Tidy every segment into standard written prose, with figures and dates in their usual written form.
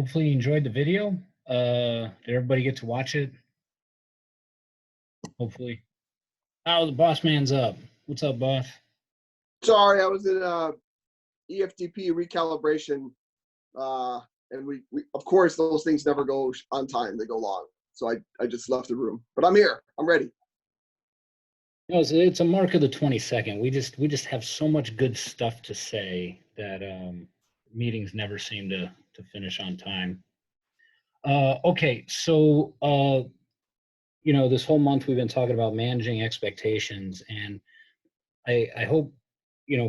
Hopefully you enjoyed the video. Did everybody get to watch it? Hopefully. Oh, the boss man's up. What's up, boss? Sorry, I was in EFTP recalibration, and we of course those things never go on time; they go long. So I just left the room, but I'm here. I'm ready. No, it's a mark of the 22nd. We just have so much good stuff to say that meetings never seem to finish on time. Okay, so this whole month we've been talking about managing expectations, and I hope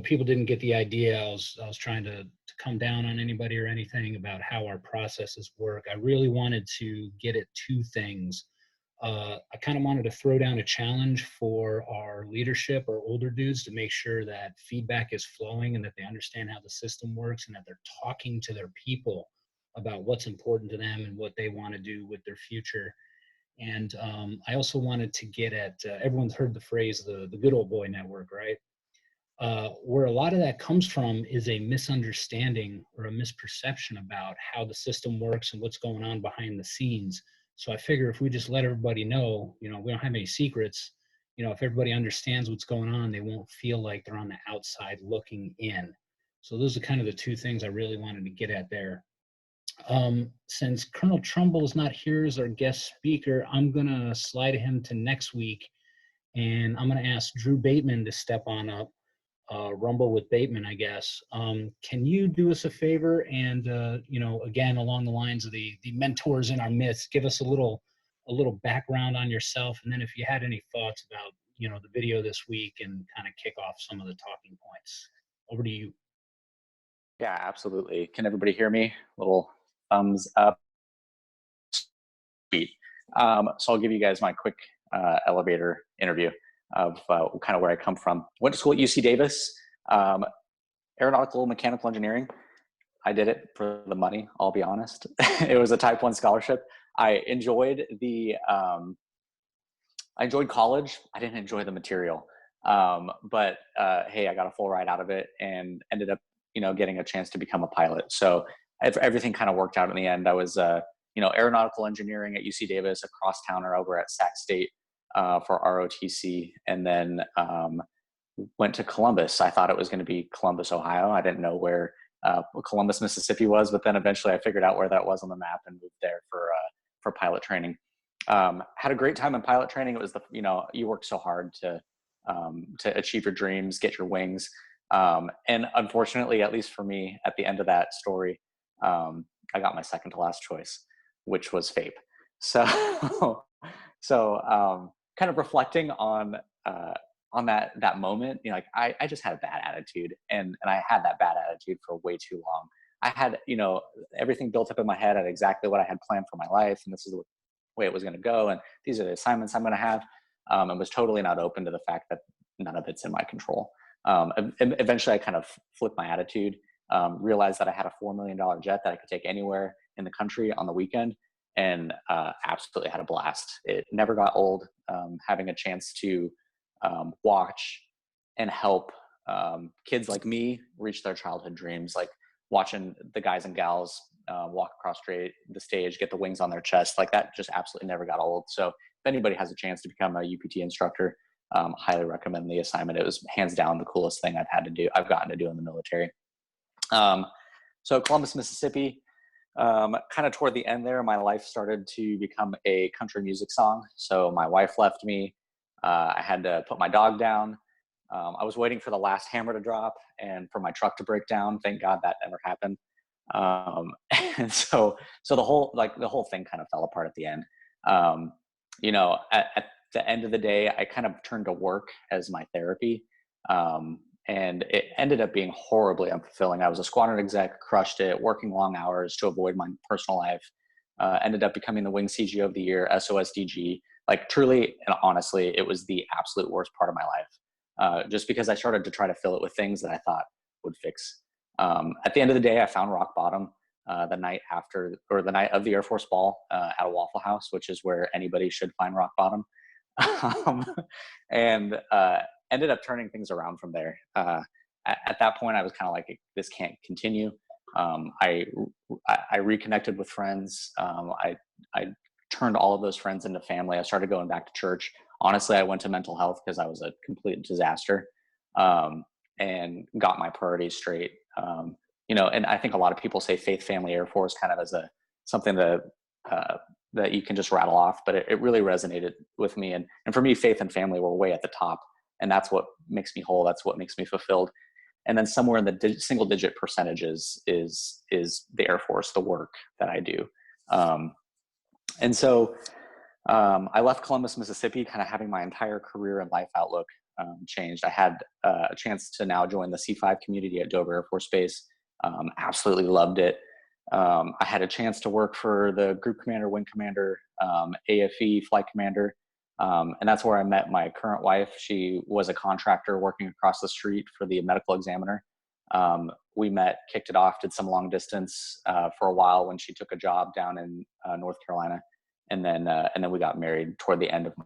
people didn't get the idea. I was trying to come down on anybody or anything about how our processes work. I really wanted to get at two things. I kind of wanted to throw down a challenge for our leadership, our older dudes, to make sure that feedback is flowing and that they understand how the system works and that they're talking to their people about what's important to them and what they want to do with their future. And I also wanted to get at everyone's heard the phrase the good old boy network, right? Where a lot of that comes from is a misunderstanding or a misperception about how the system works and what's going on behind the scenes. So I figure if we just let everybody know, we don't have any secrets. If everybody understands what's going on, they won't feel like they're on the outside looking in. So those are kind of the two things I really wanted to get at there. Since Colonel Trumbull is not here as our guest speaker, I'm going to slide him to next week, and I'm going to ask Drew Bateman to step on up. Rumble with Bateman, I guess. Can you do us a favor and, again, along the lines of the mentors in our midst, give us a little background on yourself, and then if you had any thoughts about, the video this week and kind of kick off some of the talking points. Over to you. Yeah, absolutely. Can everybody hear me? Little thumbs up. Sweet. So I'll give you guys my quick elevator interview of kind of where I come from. Went to school at UC Davis, aeronautical mechanical engineering. I did it for the money, I'll be honest. It was a type 1 scholarship. I enjoyed college. I didn't enjoy the material. But hey, I got a full ride out of it and ended up, getting a chance to become a pilot. So everything kind of worked out in the end. I was, aeronautical engineering at UC Davis, a crosstowner over at Sac State for ROTC, and then went to Columbus. I thought it was going to be Columbus, Ohio. I didn't know where Columbus, Mississippi was, but then eventually I figured out where that was on the map and moved there for pilot training. Had a great time in pilot training. It was you work so hard to achieve your dreams, get your wings. And unfortunately, at least for me, at the end of that story, I got my second to last choice, which was FAPE. So, kind of reflecting on that moment, I just had a bad attitude, and I had that bad attitude for way too long. I had, everything built up in my head at exactly what I had planned for my life, and this is the way it was going to go, and these are the assignments I'm going to have, and was totally not open to the fact that none of it's in my control. Eventually, I kind of flipped my attitude, realized that I had a $4 million jet that I could take anywhere in the country on the weekend, and absolutely had a blast. It never got old, having a chance to watch and help kids like me reach their childhood dreams, like watching the guys and gals walk across the stage, get the wings on their chest, like that just absolutely never got old. So if anybody has a chance to become a UPT instructor, highly recommend the assignment. It was hands down the coolest thing I've gotten to do in the military. So Columbus, Mississippi, kind of toward the end there, my life started to become a country music song. So my wife left me. I had to put my dog down. I was waiting for the last hammer to drop and for my truck to break down. Thank God that never happened. And so the whole thing kind of fell apart at the end. At the end of the day, I kind of turned to work as my therapy. And it ended up being horribly unfulfilling. I was a squadron exec, crushed it, working long hours to avoid my personal life. Ended up becoming the Wing CGO of the Year, SOSDG. Like truly and honestly, it was the absolute worst part of my life. Just because I started to try to fill it with things that I thought would fix. At the end of the day, I found rock bottom the night of the Air Force Ball at a Waffle House, which is where anybody should find rock bottom. And ended up turning things around from there. At that point, I was kind of like, this can't continue. I reconnected with friends. I turned all of those friends into family. I started going back to church. Honestly, I went to mental health because I was a complete disaster, and got my priorities straight. And I think a lot of people say faith, family, Air Force kind of as something that you can just rattle off, but it really resonated with me. And for me, faith and family were way at the top, and that's what makes me whole. That's what makes me fulfilled. And then somewhere in the single digit percentages is the Air Force, the work that I do. And so I left Columbus, Mississippi, kind of having my entire career and life outlook changed. I had a chance to now join the C5 community at Dover Air Force Base. Absolutely loved it. I had a chance to work for the group commander, wing commander, AFE flight commander. And that's where I met my current wife. She was a contractor working across the street for the medical examiner. We met, kicked it off, did some long distance for a while when she took a job down in North Carolina. And then we got married toward the end of my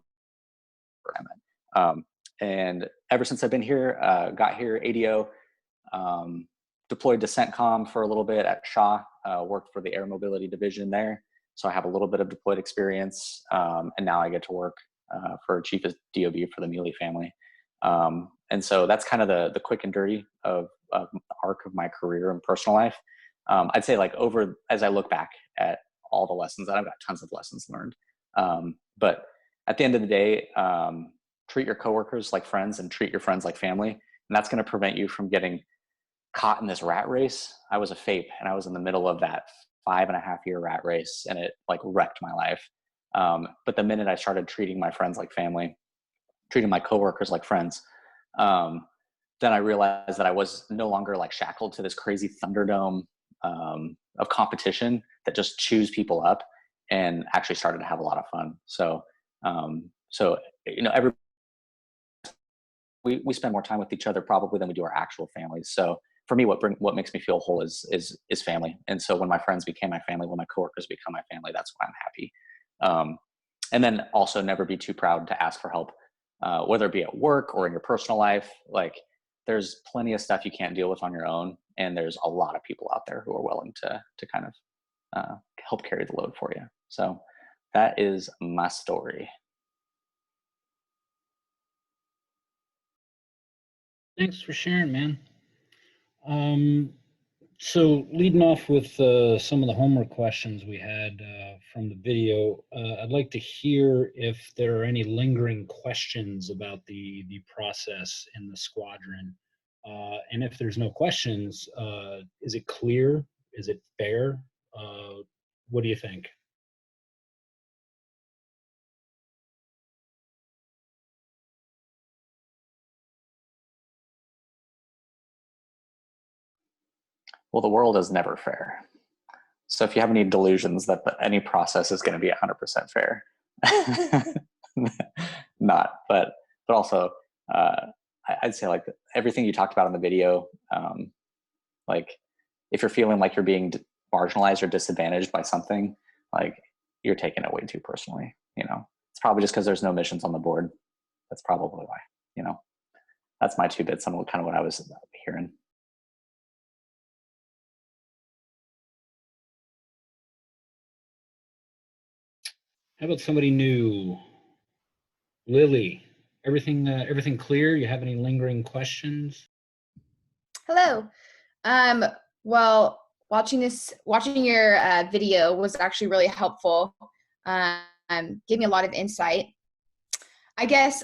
and ever since I've been here, got here, ADO, deployed to CENTCOM for a little bit at Shaw, worked for the Air Mobility Division there. So I have a little bit of deployed experience, and now I get to work for Chief of DOB for the Muley family. And so that's kind of the quick and dirty of the arc of my career and personal life. I'd say as I look back at all the lessons, I've got tons of lessons learned. But at the end of the day, treat your coworkers like friends and treat your friends like family. And that's going to prevent you from getting caught in this rat race. I was a FAPE and I was in the middle of that 5.5-year rat race, and it like wrecked my life. But the minute I started treating my friends like family, treating my coworkers like friends, then I realized that I was no longer like shackled to this crazy Thunderdome of competition that just chews people up, and actually started to have a lot of fun. So we spend more time with each other probably than we do our actual families. So for me, what makes me feel whole is family. And so when my friends became my family, when my coworkers become my family, that's when I'm happy. And then also never be too proud to ask for help, whether it be at work or in your personal life. Like there's plenty of stuff you can't deal with on your own, and there's a lot of people out there who are willing to kind of help carry the load for you. So that is my story. Thanks for sharing, man. So leading off with some of the homework questions we had from the video, I'd like to hear if there are any lingering questions about the process in the squadron. And if there's no questions, is it clear? Is it fair? What do you think? Well, the world is never fair. So if you have any delusions that any process is going to be 100% fair, not. But also, I'd say like everything you talked about in the video, like if you're feeling like you're being marginalized or disadvantaged by something, like you're taking it way too personally. It's probably just because there's no missions on the board. That's probably why. That's my 2 bits on kind of what I was hearing. How about somebody new? Lily, everything clear? You have any lingering questions? Hello. Well, watching your video was actually really helpful. Gave me a lot of insight. I guess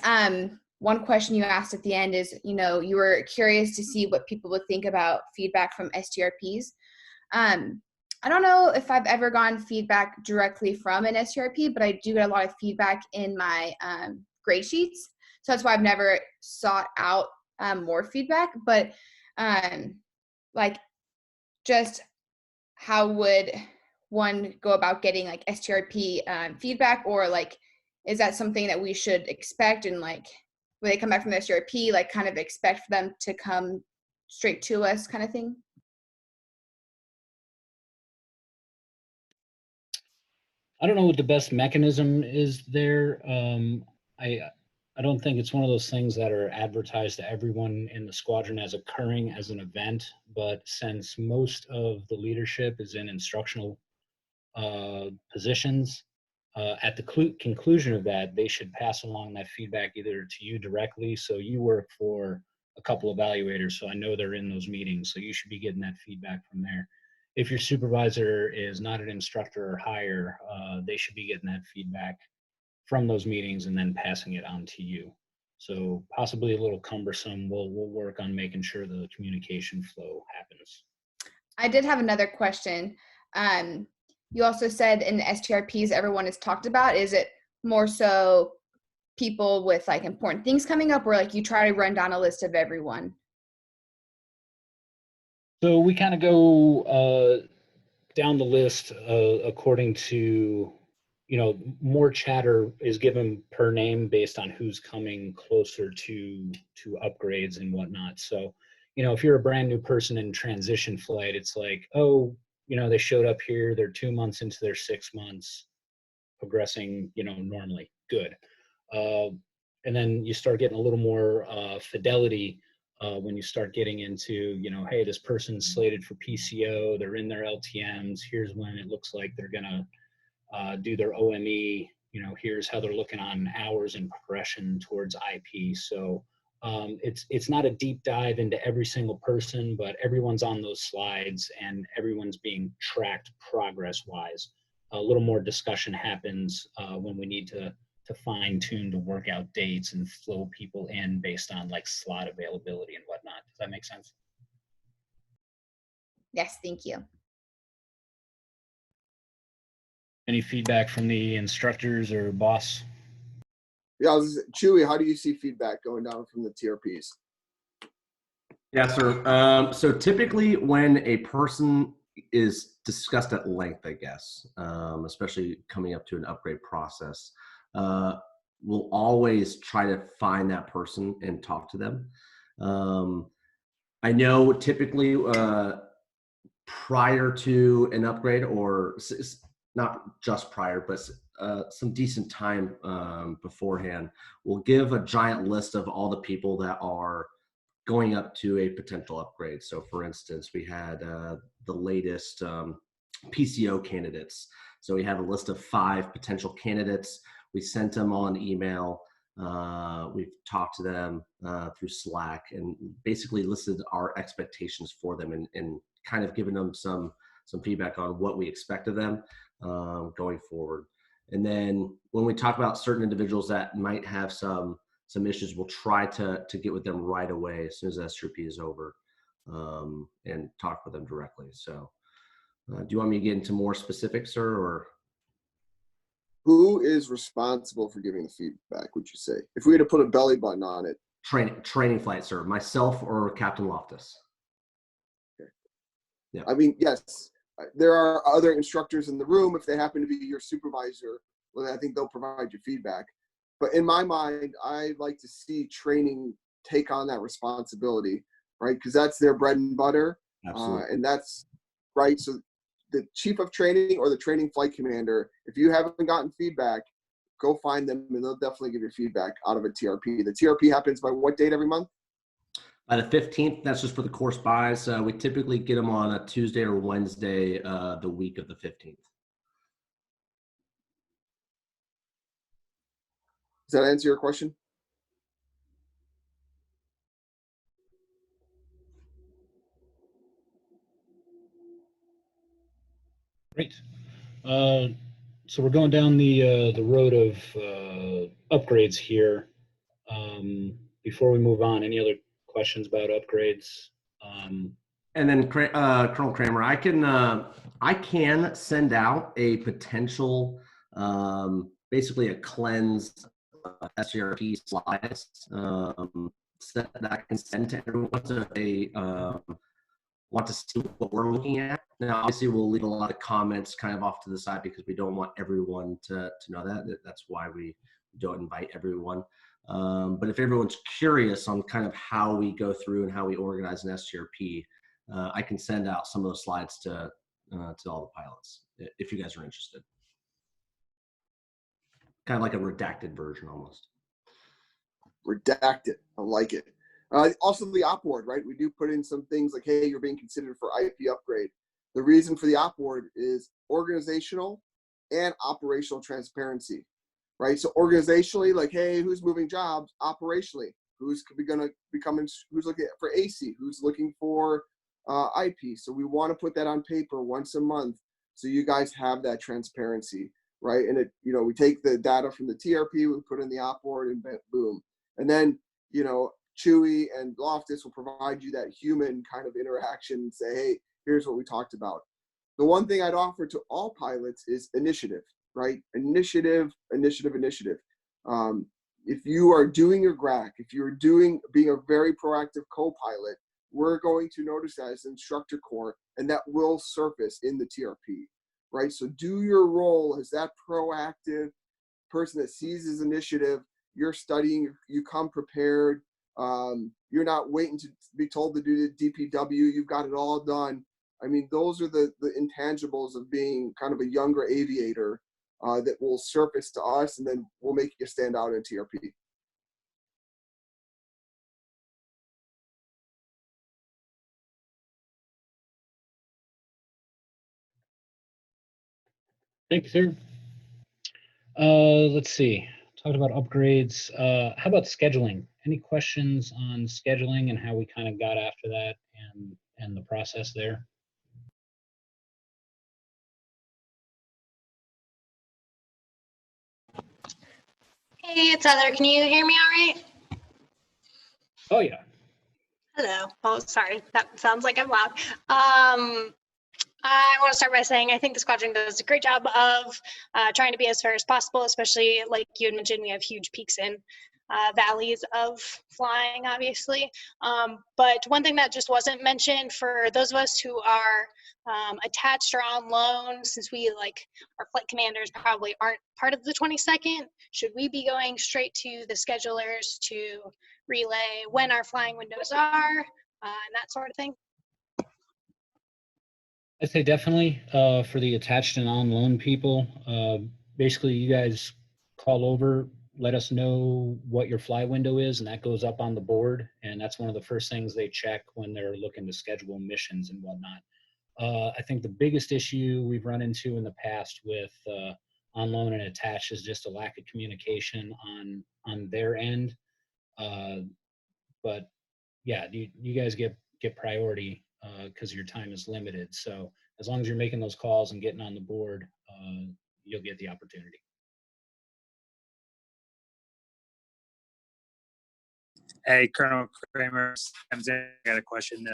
one question you asked at the end is, you were curious to see what people would think about feedback from STRPs. I don't know if I've ever gotten feedback directly from an STRP, but I do get a lot of feedback in my grade sheets. So that's why I've never sought out more feedback. But like, just how would one go about getting like STRP feedback, or like, is that something that we should expect? And like, when they come back from the STRP, like kind of expect for them to come straight to us kind of thing? I don't know what the best mechanism is there. I I don't think it's one of those things that are advertised to everyone in the squadron as occurring as an event. But since most of the leadership is in instructional positions, at the conclusion of that, they should pass along that feedback either to you directly. So you work for a couple evaluators, so I know they're in those meetings. So you should be getting that feedback from there. If your supervisor is not an instructor or higher, they should be getting that feedback from those meetings and then passing it on to you. So possibly a little cumbersome. We'll work on making sure the communication flow happens. I did have another question. You also said in the STRPs everyone has talked about. Is it more so people with like important things coming up, or like you try to run down a list of everyone? So we kind of go down the list according to, more chatter is given per name based on who's coming closer to upgrades and whatnot. So, if you're a brand new person in transition flight, it's like, oh, they showed up here, they're 2 months into their 6 months, progressing, normally good. And then you start getting a little more fidelity when you start getting into, hey, this person's slated for PCO, they're in their LTMs, here's when it looks like they're gonna do their OME, here's how they're looking on hours and progression towards IP. So it's not a deep dive into every single person, but everyone's on those slides and everyone's being tracked progress wise. A little more discussion happens when we need to fine tune to work out dates and flow people in based on like slot availability and whatnot. Does that make sense? Yes, thank you. Any feedback from the instructors or boss? Yeah, Chewy, how do you see feedback going down from the TRPs? Yeah, sir. So typically when a person is discussed at length, I guess, especially coming up to an upgrade process, we'll always try to find that person and talk to them. I know typically prior to an upgrade, or not just prior, but some decent time beforehand, we'll give a giant list of all the people that are going up to a potential upgrade. So for instance, we had the latest PCO candidates. So we had a list of 5 potential candidates. We sent them all an email. We've talked to them through Slack and basically listed our expectations for them and kind of given them some feedback on what we expect of them going forward. And then when we talk about certain individuals that might have some issues, we'll try to get with them right away as soon as SRP is over and talk with them directly. So do you want me to get into more specifics, sir, or? Who is responsible for giving the feedback, would you say? If we had to put a belly button on it. Training flight, sir. Myself or Captain Loftus. Okay. Yeah. I mean, yes, there are other instructors in the room. If they happen to be your supervisor, well, I think they'll provide you feedback. But in my mind, I like to see training take on that responsibility, right? Because that's their bread and butter. Absolutely. And that's right. So the chief of training or the training flight commander, if you haven't gotten feedback, go find them and they'll definitely give you feedback out of a TRP. The TRP happens by what date every month? The 15th, that's just for the course buys. We typically get them on a Tuesday or Wednesday, the week of the 15th. Does that answer your question? Great. So we're going down the road of upgrades here. Before we move on, any other questions about upgrades? And then Colonel Kramer, I can send out a potential, basically a cleansed SRP slides that I can send to everyone so if they want to see what we're looking at. Now, obviously, we'll leave a lot of comments kind of off to the side because we don't want everyone to know that. That's why we don't invite everyone. But if everyone's curious on kind of how we go through and how we organize an STRP, I can send out some of those slides to all the pilots if you guys are interested. Kind of like a redacted version almost. redact it. I like it. Also the op board, right? We do put in some things like, hey, you're being considered for IP upgrade. The reason for the op board is organizational and operational transparency, right? So organizationally, like, hey, who's moving jobs? Operationally, who's going to be coming? Who's looking for AC? Who's looking for IP? So we want to put that on paper once a month, so you guys have that transparency, right? And it, we take the data from the TRP, we put in the op board, and boom. And then, Chewy and Loftus will provide you that human kind of interaction and say, hey, here's what we talked about. The one thing I'd offer to all pilots is initiative, right? Initiative. If you are doing your GRAC, if you're being a very proactive co-pilot, we're going to notice that as instructor corps, and that will surface in the TRP, right? So do your role as that proactive person that seizes initiative. You're studying, you come prepared. You're not waiting to be told to do the DPW. You've got it all done. I mean, those are the intangibles of being kind of a younger aviator that will surface to us, and then we'll make you stand out in TRP. Thank you, sir. Let's see. Talked about upgrades. How about scheduling? Any questions on scheduling and how we kind of got after that and the process there? Hey, it's Heather. Can you hear me all right? Oh yeah. Hello. Oh, sorry. That sounds like I'm loud. I want to start by saying I think the squadron does a great job of trying to be as fair as possible, especially like you had mentioned, we have huge peaks and valleys of flying, obviously. But one thing that just wasn't mentioned for those of us who are attached or on loan, since we our flight commanders probably aren't part of the 22nd, should we be going straight to the schedulers to relay when our flying windows are and that sort of thing? I'd say definitely for the attached and on loan people. Basically, you guys call over, let us know what your fly window is, and that goes up on the board. And that's one of the first things they check when they're looking to schedule missions and whatnot. I think the biggest issue we've run into in the past with on loan and attached is just a lack of communication on their end. But yeah, you guys get priority because your time is limited. So as long as you're making those calls and getting on the board, you'll get the opportunity. Hey, Colonel Kramer, I got a question.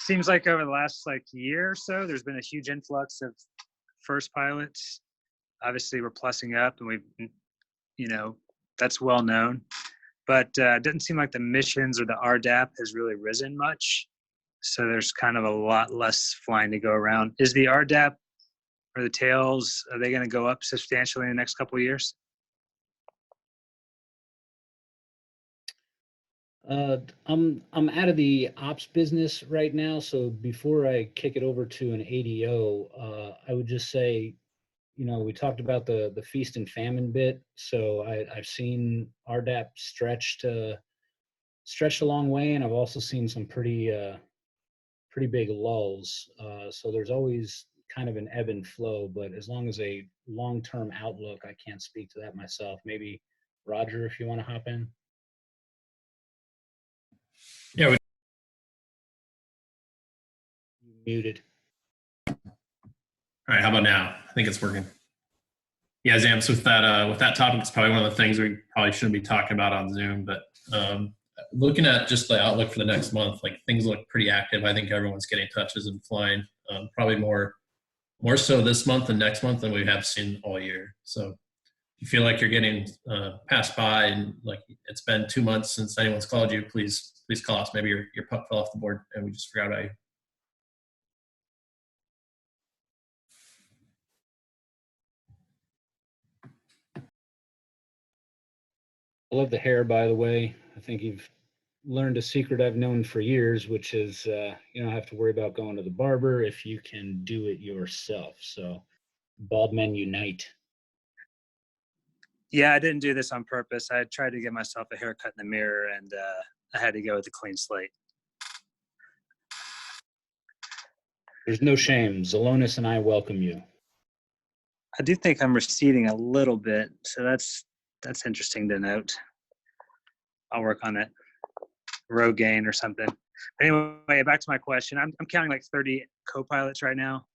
Seems like over the last year or so, there's been a huge influx of first pilots. Obviously, we're plussing up, and we've, that's well known. But it doesn't seem like the missions or the RDAP has really risen much. So there's kind of a lot less flying to go around. Is the RDAP or the tails, are they going to go up substantially in the next couple of years? I'm out of the ops business right now, so before I kick it over to an ADO, I would just say, we talked about the feast and famine bit. So I've seen RDAP stretched a long way, and I've also seen some pretty big lulls. So there's always kind of an ebb and flow, but as long as a long-term outlook, I can't speak to that myself. Maybe Roger, if you want to hop in. Yeah. Muted. All right. How about now? I think it's working. Yeah, Zamps, with that topic, it's probably one of the things we probably shouldn't be talking about on Zoom. But looking at just the outlook for the next month, things look pretty active. I think everyone's getting touches and flying. Probably more so this month and next month than we have seen all year. So if you feel like you're getting passed by and it's been 2 months since anyone's called you, please call us. Maybe your puck fell off the board and we just forgot about you. I love the hair, by the way. I think you've learned a secret I've known for years, which is you don't have to worry about going to the barber if you can do it yourself. So bald men unite. Yeah, I didn't do this on purpose. I tried to give myself a haircut in the mirror, and I had to go with a clean slate. There's no shame. Zelonis and I welcome you. I do think I'm receding a little bit, so that's interesting to note. I'll work on it. Row gain or something. Anyway, back to my question. I'm counting like 30 co-pilots right now,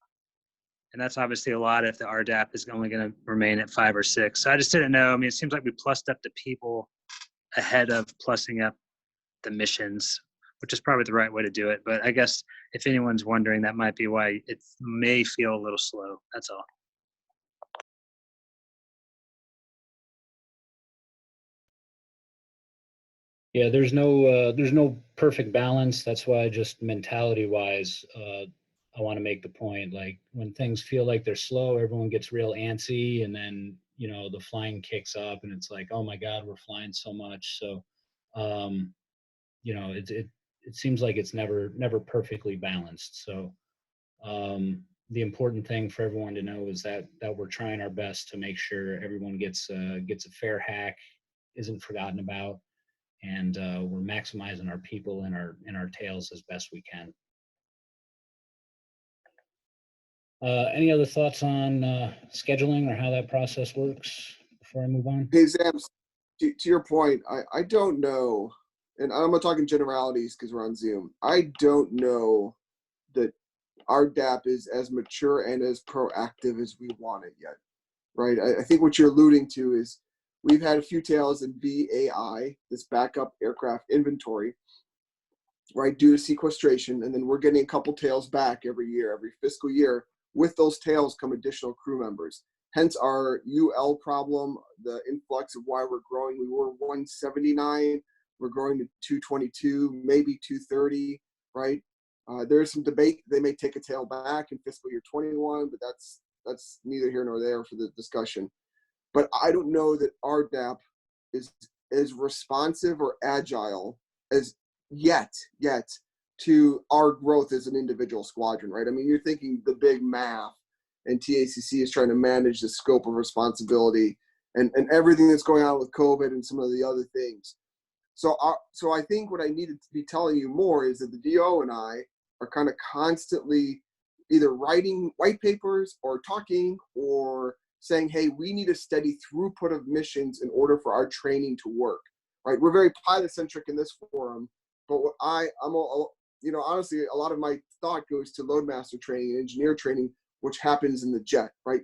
and that's obviously a lot if the RDAP is only going to remain at 5 or 6. So I just didn't know. I mean, it seems like we plussed up the people ahead of plussing up the missions, which is probably the right way to do it. But I guess if anyone's wondering, that might be why it may feel a little slow. That's all. Yeah, there's no perfect balance. That's why just mentality wise, I want to make the point, like when things feel like they're slow, everyone gets real antsy, and then the flying kicks up and it's like, oh my God, we're flying so much. So it seems like it's never perfectly balanced. So the important thing for everyone to know is that we're trying our best to make sure everyone gets a fair hack, isn't forgotten about, and we're maximizing our people and our tails as best we can. Any other thoughts on scheduling or how that process works before I move on? Hey, Sam, to your point, I don't know, and I'm not talking generalities because we're on Zoom. I don't know that our DAP is as mature and as proactive as we want it yet, right? I think what you're alluding to is we've had a few tails in BAI, this backup aircraft inventory, right, due to sequestration, and then we're getting a couple tails back every year, every fiscal year. With those tails come additional crew members. Hence our UL problem, the influx of why we're growing. We were 179, we're growing to 222, maybe 230, right? There's some debate. They may take a tail back in fiscal year 21, but that's neither here nor there for the discussion. But I don't know that our DAP is as responsive or agile as yet to our growth as an individual squadron, right? I mean, you're thinking the big math, and TACC is trying to manage the scope of responsibility and everything that's going on with COVID and some of the other things. So I think what I needed to be telling you more is that the DO and I are kind of constantly either writing white papers or talking or saying, hey, we need a steady throughput of missions in order for our training to work, right? We're very pilot-centric in this forum, but what honestly, a lot of my thought goes to loadmaster training and engineer training, which happens in the jet, right?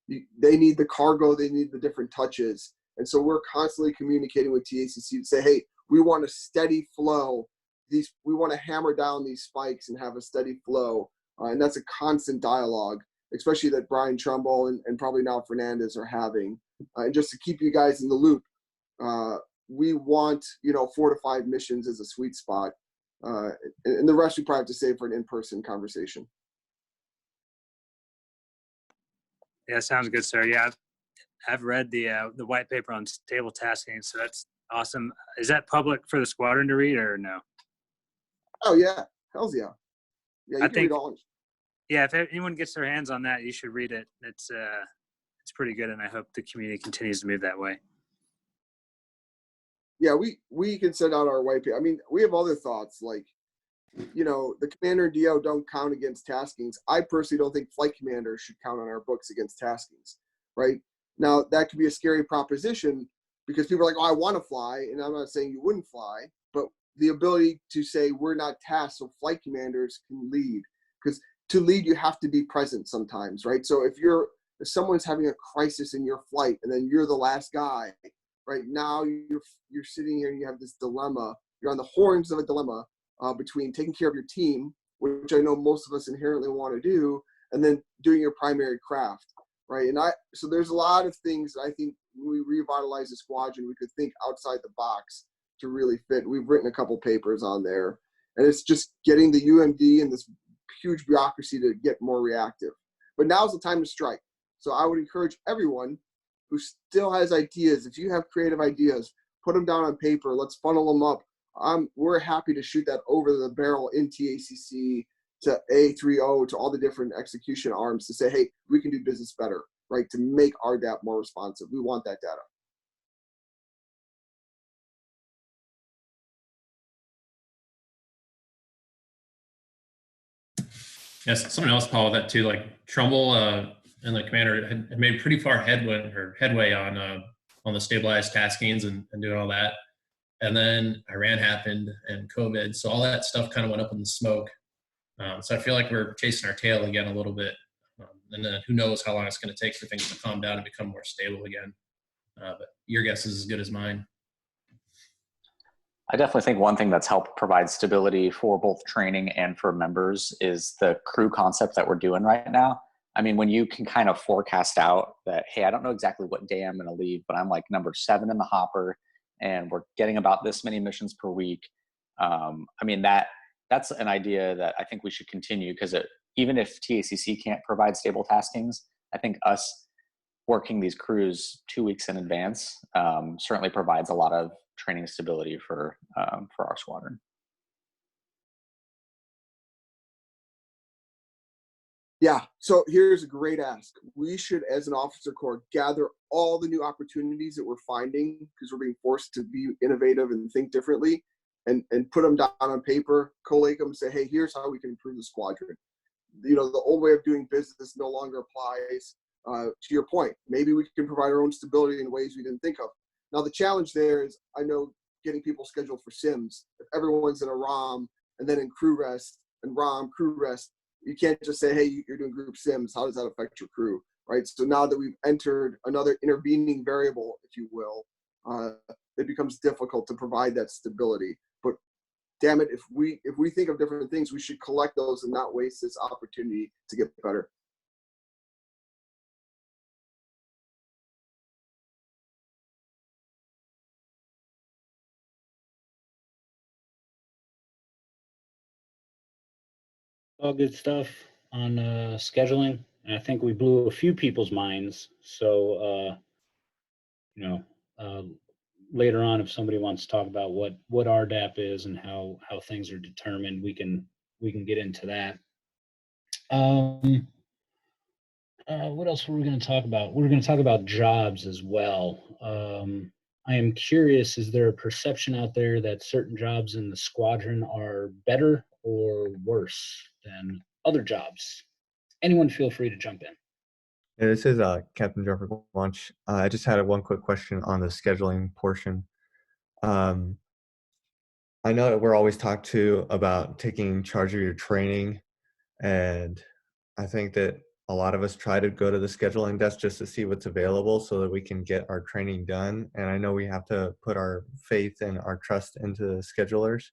They need the cargo, they need the different touches. And so we're constantly communicating with TACC to say, hey, we want a steady flow. We want to hammer down these spikes and have a steady flow. And that's a constant dialogue, especially that Brian Trumbull and probably now Fernandez are having. And just to keep you guys in the loop, we want, 4 to 5 missions as a sweet spot. And the rest we probably have to save for an in-person conversation. Yeah, sounds good, sir. Yeah, I've read the white paper on stable tasking, so that's awesome. Is that public for the squadron to read or no? Oh yeah, hells yeah. Yeah, you can read all. Yeah, if anyone gets their hands on that, you should read it. It's pretty good, and I hope the community continues to move that way. Yeah, we can send out our white paper. I mean, we have other thoughts like, the commander and DO don't count against taskings. I personally don't think flight commanders should count on our books against taskings, right? Now, that could be a scary proposition because people are like, oh, I want to fly, and I'm not saying you wouldn't fly, but the ability to say we're not tasked so flight commanders can lead. Because to lead, you have to be present sometimes, right? So if someone's having a crisis in your flight and then you're the last guy, right? Now you're sitting here and you have this dilemma. You're on the horns of a dilemma between taking care of your team, which I know most of us inherently want to do, and then doing your primary craft, right? So there's a lot of things that I think when we revitalize the squadron, we could think outside the box to really fit. We've written a couple papers on there, and it's just getting the UMD and this huge bureaucracy to get more reactive. But now's the time to strike. So I would encourage everyone who still has ideas, if you have creative ideas, put them down on paper. Let's funnel them up. We're happy to shoot that over the barrel in TACC to A30 to all the different execution arms to say, hey, we can do business better, right? To make our DAP more responsive. We want that data. Yes, something else, Paul, with that too. Like Trumbull and the commander had made pretty far headway on the stabilized taskings and doing all that. And then Iran happened and COVID, so all that stuff kind of went up in the smoke. So I feel like we're chasing our tail again a little bit, and then who knows how long it's going to take for things to calm down and become more stable again. But your guess is as good as mine. I definitely think one thing that's helped provide stability for both training and for members is the crew concept that we're doing right now. I mean, when you can kind of forecast out that, hey, I don't know exactly what day I'm going to leave, but I'm like number 7 in the hopper, and we're getting about this many missions per week. I mean, that's an idea that I think we should continue, because even if TACC can't provide stable taskings, I think us working these crews 2 weeks in advance certainly provides a lot of training stability for our squadron. Yeah, so here's a great ask. We should, as an officer corps, gather all the new opportunities that we're finding, because we're being forced to be innovative and think differently, and put them down on paper, collate them, say, hey, here's how we can improve the squadron. You know, the old way of doing business no longer applies. To your point, maybe we can provide our own stability in ways we didn't think of. Now, the challenge there is, I know, getting people scheduled for sims. If everyone's in a ROM and then in crew rest and ROM crew rest, you can't just say, hey, you're doing group sims. How does that affect your crew, right? So now that we've entered another intervening variable, if you will, it becomes difficult to provide that stability. But damn it, if we think of different things, we should collect those and not waste this opportunity to get better. All good stuff on scheduling, and I think we blew a few people's minds. So you know, uh, later on, if somebody wants to talk about what RDAP is and how things are determined, we can get into that. What else were we going to talk about? We're going to talk about jobs as well. I am curious, is there a perception out there that certain jobs in the squadron are better or worse than other jobs? Anyone feel free to jump in. Yeah, this is Captain Jeffrey Launch. I just had one quick question on the scheduling portion. Um, I know that we're always talked to about taking charge of your training, and I think that a lot of us try to go to the scheduling desk just to see what's available so that we can get our training done. And I know we have to put our faith and our trust into the schedulers.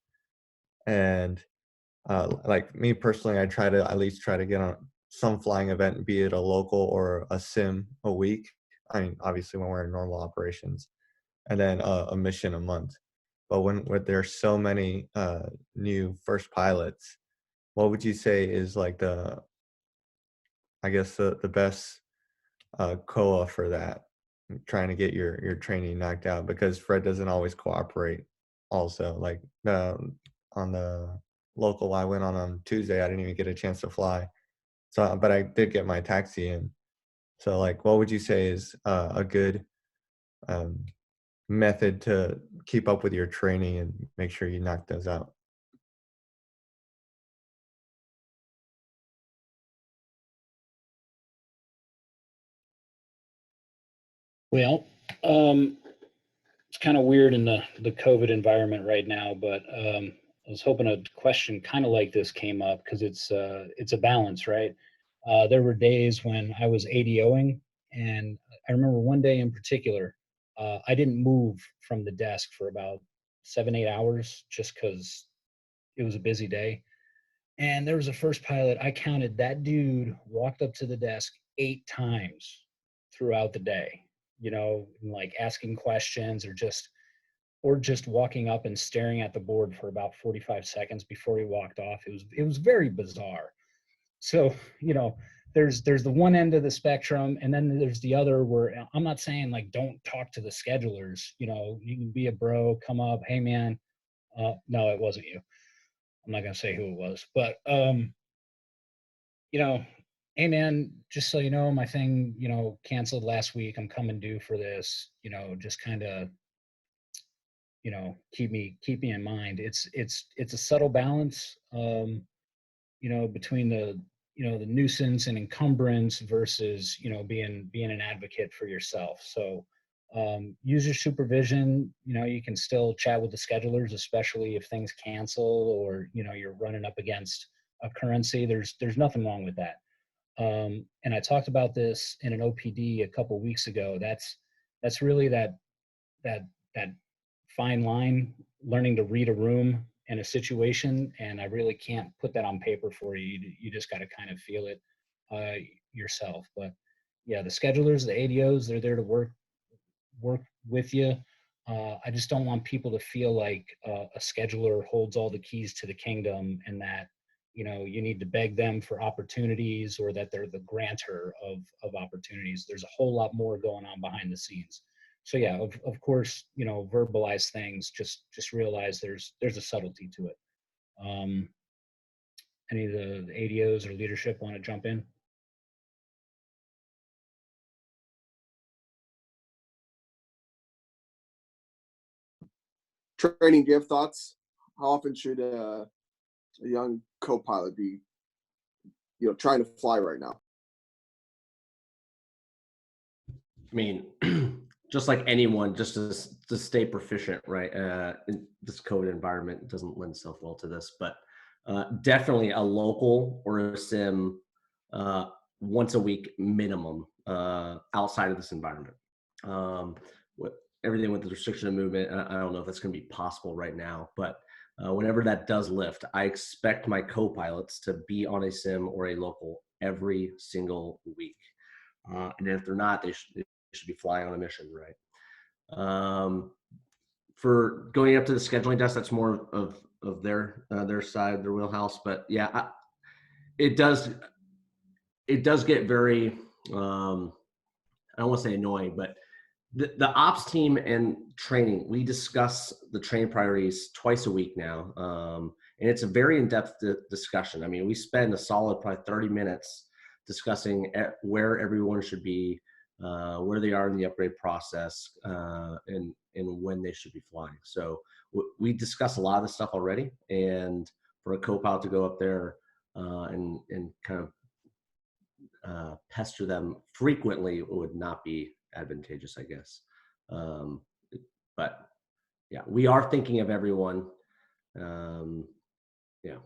And like me personally, I try to at least try to get on some flying event, be it a local or a sim a week. I mean, obviously when we're in normal operations, and then a mission a month. But when there's so many new first pilots, what would you say is like I guess the best COA for that, trying to get your training knocked out, because Fred doesn't always cooperate. Also, like on the local I went on Tuesday, I didn't even get a chance to fly. So, but I did get my taxi in. So, like, what would you say is a good method to keep up with your training and make sure you knock those out? Well, it's kind of weird in the COVID environment right now, but I was hoping a question kind of like this came up, because it's a balance, right? There were days when I was ADOing, and I remember one day in particular, I didn't move from the desk for about 7-8 hours just because it was a busy day. And there was a first pilot, I counted that dude walked up to the desk 8 times throughout the day, like asking questions or just walking up and staring at the board for about 45 seconds before he walked off. It was very bizarre. So, there's the one end of the spectrum, and then there's the other where I'm not saying like don't talk to the schedulers. You can be a bro, come up, hey man. No, it wasn't you. I'm not gonna say who it was, but hey man, just so you know, my thing, canceled last week. I'm coming due for this. Just kind of, keep me in mind. It's a subtle balance, between the nuisance and encumbrance versus, being an advocate for yourself. So user supervision, you can still chat with the schedulers, especially if things cancel or, you're running up against a currency. There's nothing wrong with that. And I talked about this in an OPD a couple weeks ago. That's really that fine line, learning to read a room and a situation. And I really can't put that on paper for you. You just got to kind of feel it yourself. But yeah, the schedulers, the ADOs, they're there to work with you. I just don't want people to feel like a scheduler holds all the keys to the kingdom and that, you need to beg them for opportunities or that they're the grantor of opportunities. There's a whole lot more going on behind the scenes. So yeah, of course, verbalize things, just realize there's a subtlety to it. Any of the ADOs or leadership want to jump in? Training, do you have thoughts? How often should a young co-pilot be, trying to fly right now? I mean, just like anyone, just to stay proficient, right? In this COVID environment doesn't lend itself well to this, but definitely a local or a sim once a week minimum outside of this environment. With everything with the restriction of movement, I don't know if that's going to be possible right now, but whenever that does lift, I expect my co-pilots to be on a sim or a local every single week. And if they're not, they should be flying on a mission, right? For going up to the scheduling desk, that's more of their side, their wheelhouse. But yeah, it does get very, I don't want to say annoying, but the ops team and training, we discuss the training priorities twice a week now. And it's a very in-depth discussion. I mean, we spend a solid probably 30 minutes discussing where everyone should be, where they are in the upgrade process, and when they should be flying. So we discuss a lot of this stuff already. And for a co-pilot to go up there and kind of pester them frequently would not be advantageous, I guess. But yeah, we are thinking of everyone. Yeah.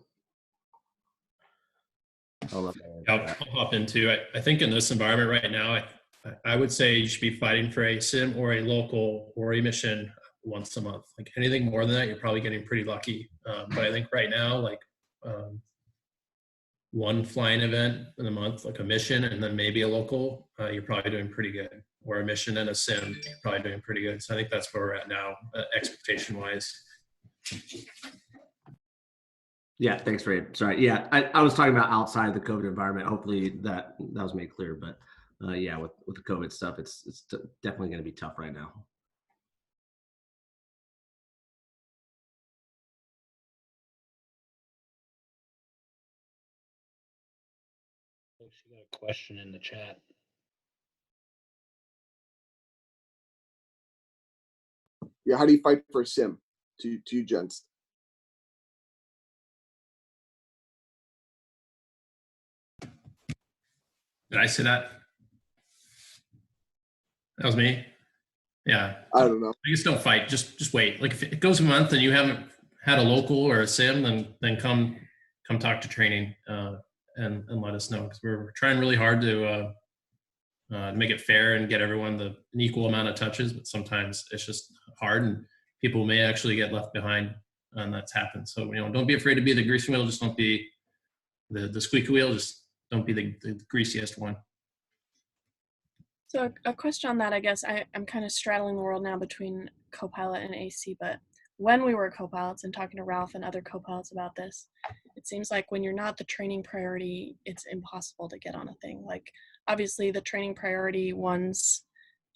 I'll hop into. I think in this environment right now, I would say you should be fighting for a sim or a local or a mission once a month. Like anything more than that, you're probably getting pretty lucky. But I think right now, like one flying event in a month, like a mission, and then maybe a local, you're probably doing pretty good. Or a mission and a sim, you're probably doing pretty good. So I think that's where we're at now, expectation-wise. Yeah, thanks, Ray. Sorry. Yeah, I was talking about outside the COVID environment. Hopefully that was made clear. But yeah, with the COVID stuff, it's definitely going to be tough right now. She got a question in the chat. Yeah, how do you fight for a sim? To you gents. Did I say that? That was me. Yeah. I don't know. I guess don't fight. Just wait. Like if it goes a month and you haven't had a local or a sim, then come talk to training and let us know, because we're trying really hard to make it fair and get everyone an equal amount of touches. But sometimes it's just hard, and people may actually get left behind, and that's happened. So don't be afraid to be the greasy wheel. Just don't be the squeaky wheel. Just don't be the greasiest one. So a question on that, I guess I'm kind of straddling the world now between co-pilot and AC, but when we were co-pilots and talking to Ralph and other co-pilots about this, it seems like when you're not the training priority, it's impossible to get on a thing. Like obviously the training priority ones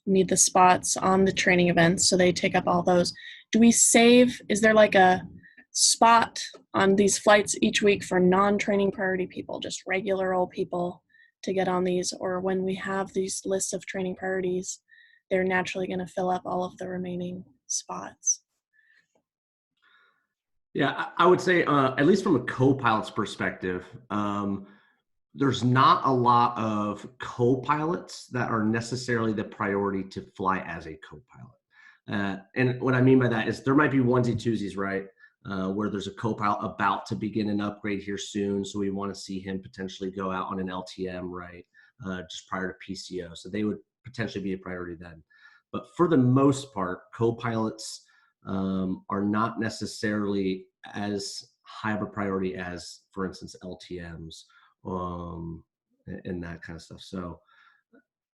need the spots on the training events, so they take up all those. Do we save, is there like a spot on these flights each week for non-training priority people, just regular old people to get on these? Or when we have these lists of training priorities, they're naturally going to fill up all of the remaining spots? Yeah, I would say, at least from a co-pilot's perspective, there's not a lot of co-pilots that are necessarily the priority to fly as a co-pilot. And what I mean by that is there might be onesie twosies, right? Where there's a co-pilot about to begin an upgrade here soon. So we want to see him potentially go out on an LTM, right? Just prior to PCO. So they would potentially be a priority then. But for the most part, co-pilots are not necessarily as high of a priority as, for instance, LTMs and that kind of stuff. So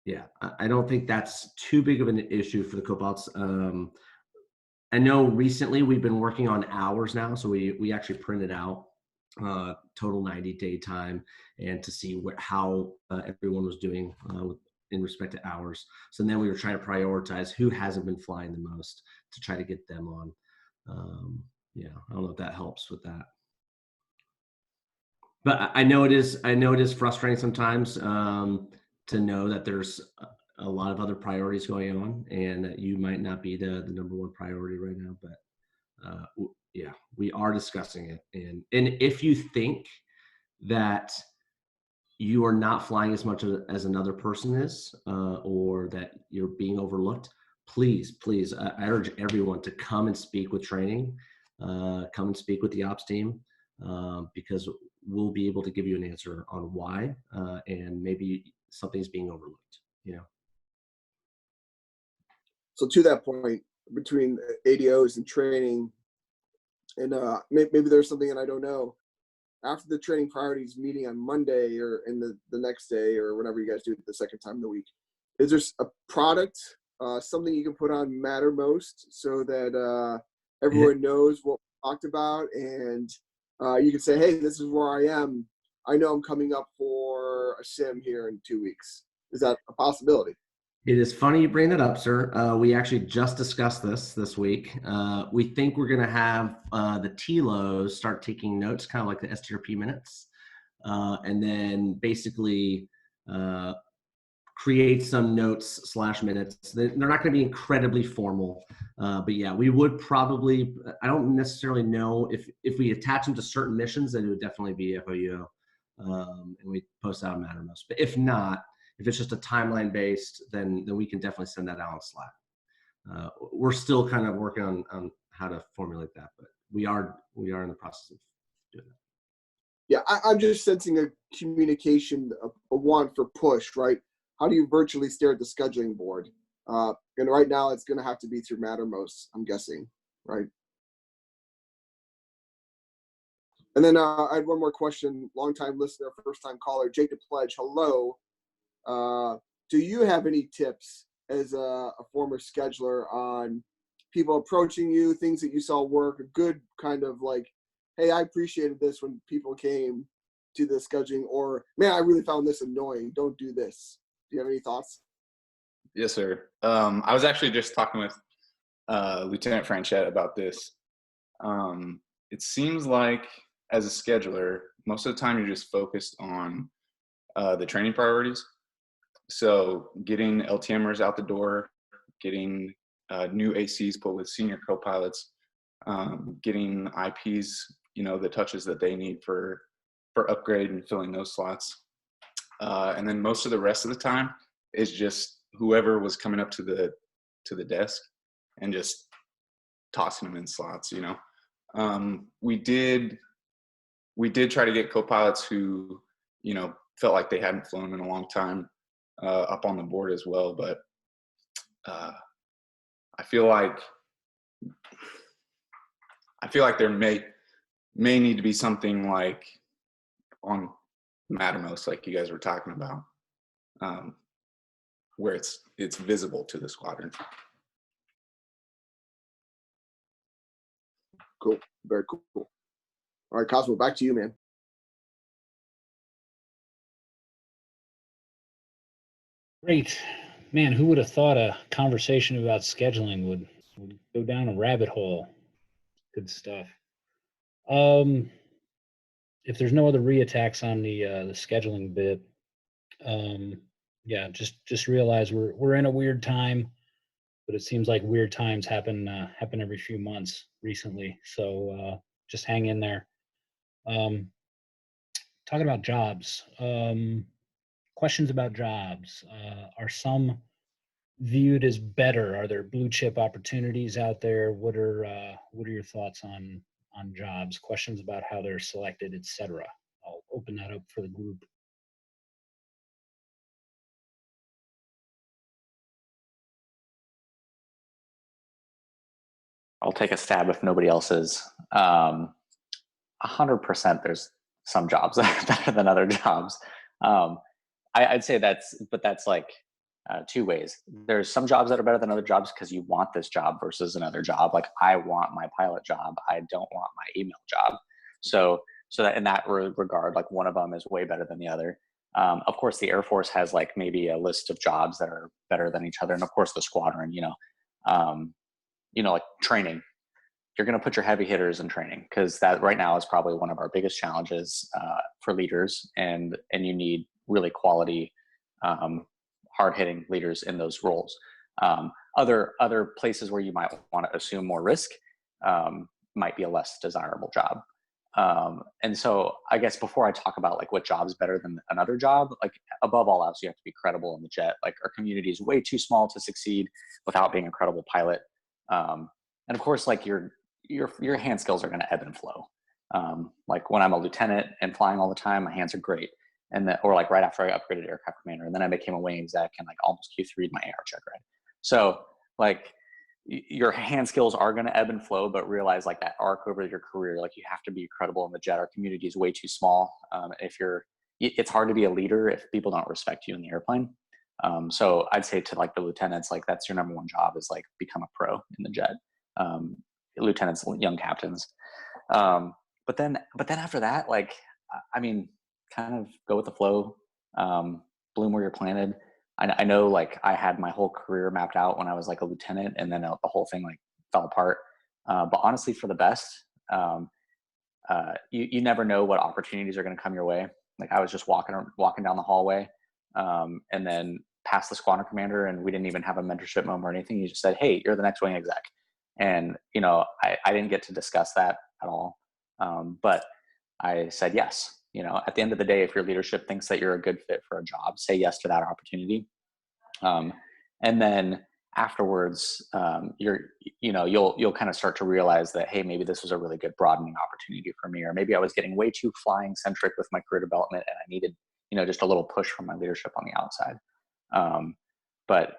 yeah, I don't think that's too big of an issue for the co-pilots. I know recently we've been working on hours now. So we actually printed out total 90-day time and to see how everyone was doing in respect to hours. So then we were trying to prioritize who hasn't been flying the most to try to get them on. Yeah, I don't know if that helps with that. But I know it is frustrating sometimes to know that there's a lot of other priorities going on and that you might not be the number one priority right now. But yeah, we are discussing it. And if you think that you are not flying as much as another person is, or that you're being overlooked, please, I urge everyone to come and speak with training, come and speak with the ops team, because we'll be able to give you an answer on why, and maybe something's being overlooked, you know? So to that point, between ADOs and training, and maybe there's something that I don't know. After the training priorities meeting on Monday or in the next day or whenever you guys do it the second time of the week, is there a product, something you can put on Mattermost so that everyone knows what we talked about, and you can say, hey, this is where I am. I know I'm coming up for a sim here in 2 weeks. Is that a possibility? It is funny you bring that up, sir. We actually just discussed this week. We think we're going to have the TLOs start taking notes, kind of like the STRP minutes, and then basically create some notes / minutes. They're not going to be incredibly formal, but yeah, we would probably, I don't necessarily know if we attach them to certain missions, then it would definitely be FOU, and we post out on Mattermost. But if not, if it's just a timeline based, then we can definitely send that out on Slack. We're still kind of working on how to formulate that, but we are in the process of doing that. Yeah, I'm just sensing a communication, a want for push, right? How do you virtually stare at the scheduling board? And right now it's going to have to be through Mattermost, I'm guessing, right? And then I had one more question. Longtime listener, first time caller, Jake the Pledge. Hello. Do you have any tips as a former scheduler on people approaching you, things that you saw work, a good kind of like, hey, I appreciated this when people came to the scheduling, or man, I really found this annoying. Don't do this. Do you have any thoughts? Yes, sir. I was actually just talking with Lieutenant Franchette about this. It seems like as a scheduler, most of the time you're just focused on the training priorities. So getting LTMers out the door, getting new ACs put with senior co-pilots, getting IPs, the touches that they need for upgrade and filling those slots. And then most of the rest of the time is just whoever was coming up to the desk and just tossing them in slots, We did try to get co-pilots who, felt like they hadn't flown in a long time up on the board as well. But I feel like there may need to be something like on Mattermost, like you guys were talking about, where it's visible to the squadron. Cool. Very cool. All right, Cosmo, back to you, man. Great. Man, who would have thought a conversation about scheduling would go down a rabbit hole? Good stuff. If there's no other reattacks on the scheduling bit, yeah, just realize we're in a weird time, but it seems like weird times happen every few months recently. So just hang in there. talking about jobs. Questions about jobs. Are some viewed as better? Are there blue chip opportunities out there? What are your thoughts on jobs? Questions about how they're selected, etc. I'll open that up for the group. I'll take a stab if nobody else is. 100% there's some jobs that are better than other jobs. I'd say that's like two ways. There's some jobs that are better than other jobs because you want this job versus another job. Like I want my pilot job. I don't want my email job. So that in that regard, like one of them is way better than the other. Of course, the Air Force has like maybe a list of jobs that are better than each other. And of course the squadron, like training. You're going to put your heavy hitters in training because that right now is probably one of our biggest challenges for leaders, and you need really quality, hard-hitting leaders in those roles. Other places where you might want to assume more risk might be a less desirable job. And so I guess before I talk about like what job's better than another job, like above all else, you have to be credible in the jet. Like our community is way too small to succeed without being a credible pilot. And of course, like your hand skills are going to ebb and flow. Like when I'm a lieutenant and flying all the time, my hands are great. Or like right after I upgraded aircraft commander, and then I became a wing exec and like almost Q3'd my AR check ride. So like your hand skills are going to ebb and flow, but realize like that arc over your career, like you have to be credible in the jet. Our community is way too small. It's hard to be a leader if people don't respect you in the airplane. So I'd say to like the lieutenants, like that's your number one job is like become a pro in the jet. Lieutenants, young captains. But then after that, like, I mean, kind of go with the flow, bloom where you're planted. I know like I had my whole career mapped out when I was like a lieutenant, and then the whole thing like fell apart. But honestly, for the best, you never know what opportunities are going to come your way. Like I was just walking down the hallway, and then past the squadron commander, and we didn't even have a mentorship moment or anything. He just said, "Hey, you're the next wing exec." And, I didn't get to discuss that at all. But I said yes. At the end of the day, if your leadership thinks that you're a good fit for a job, say yes to that opportunity. And then afterwards, you'll kind of start to realize that, hey, maybe this was a really good broadening opportunity for me, or maybe I was getting way too flying centric with my career development and I needed, just a little push from my leadership on the outside. But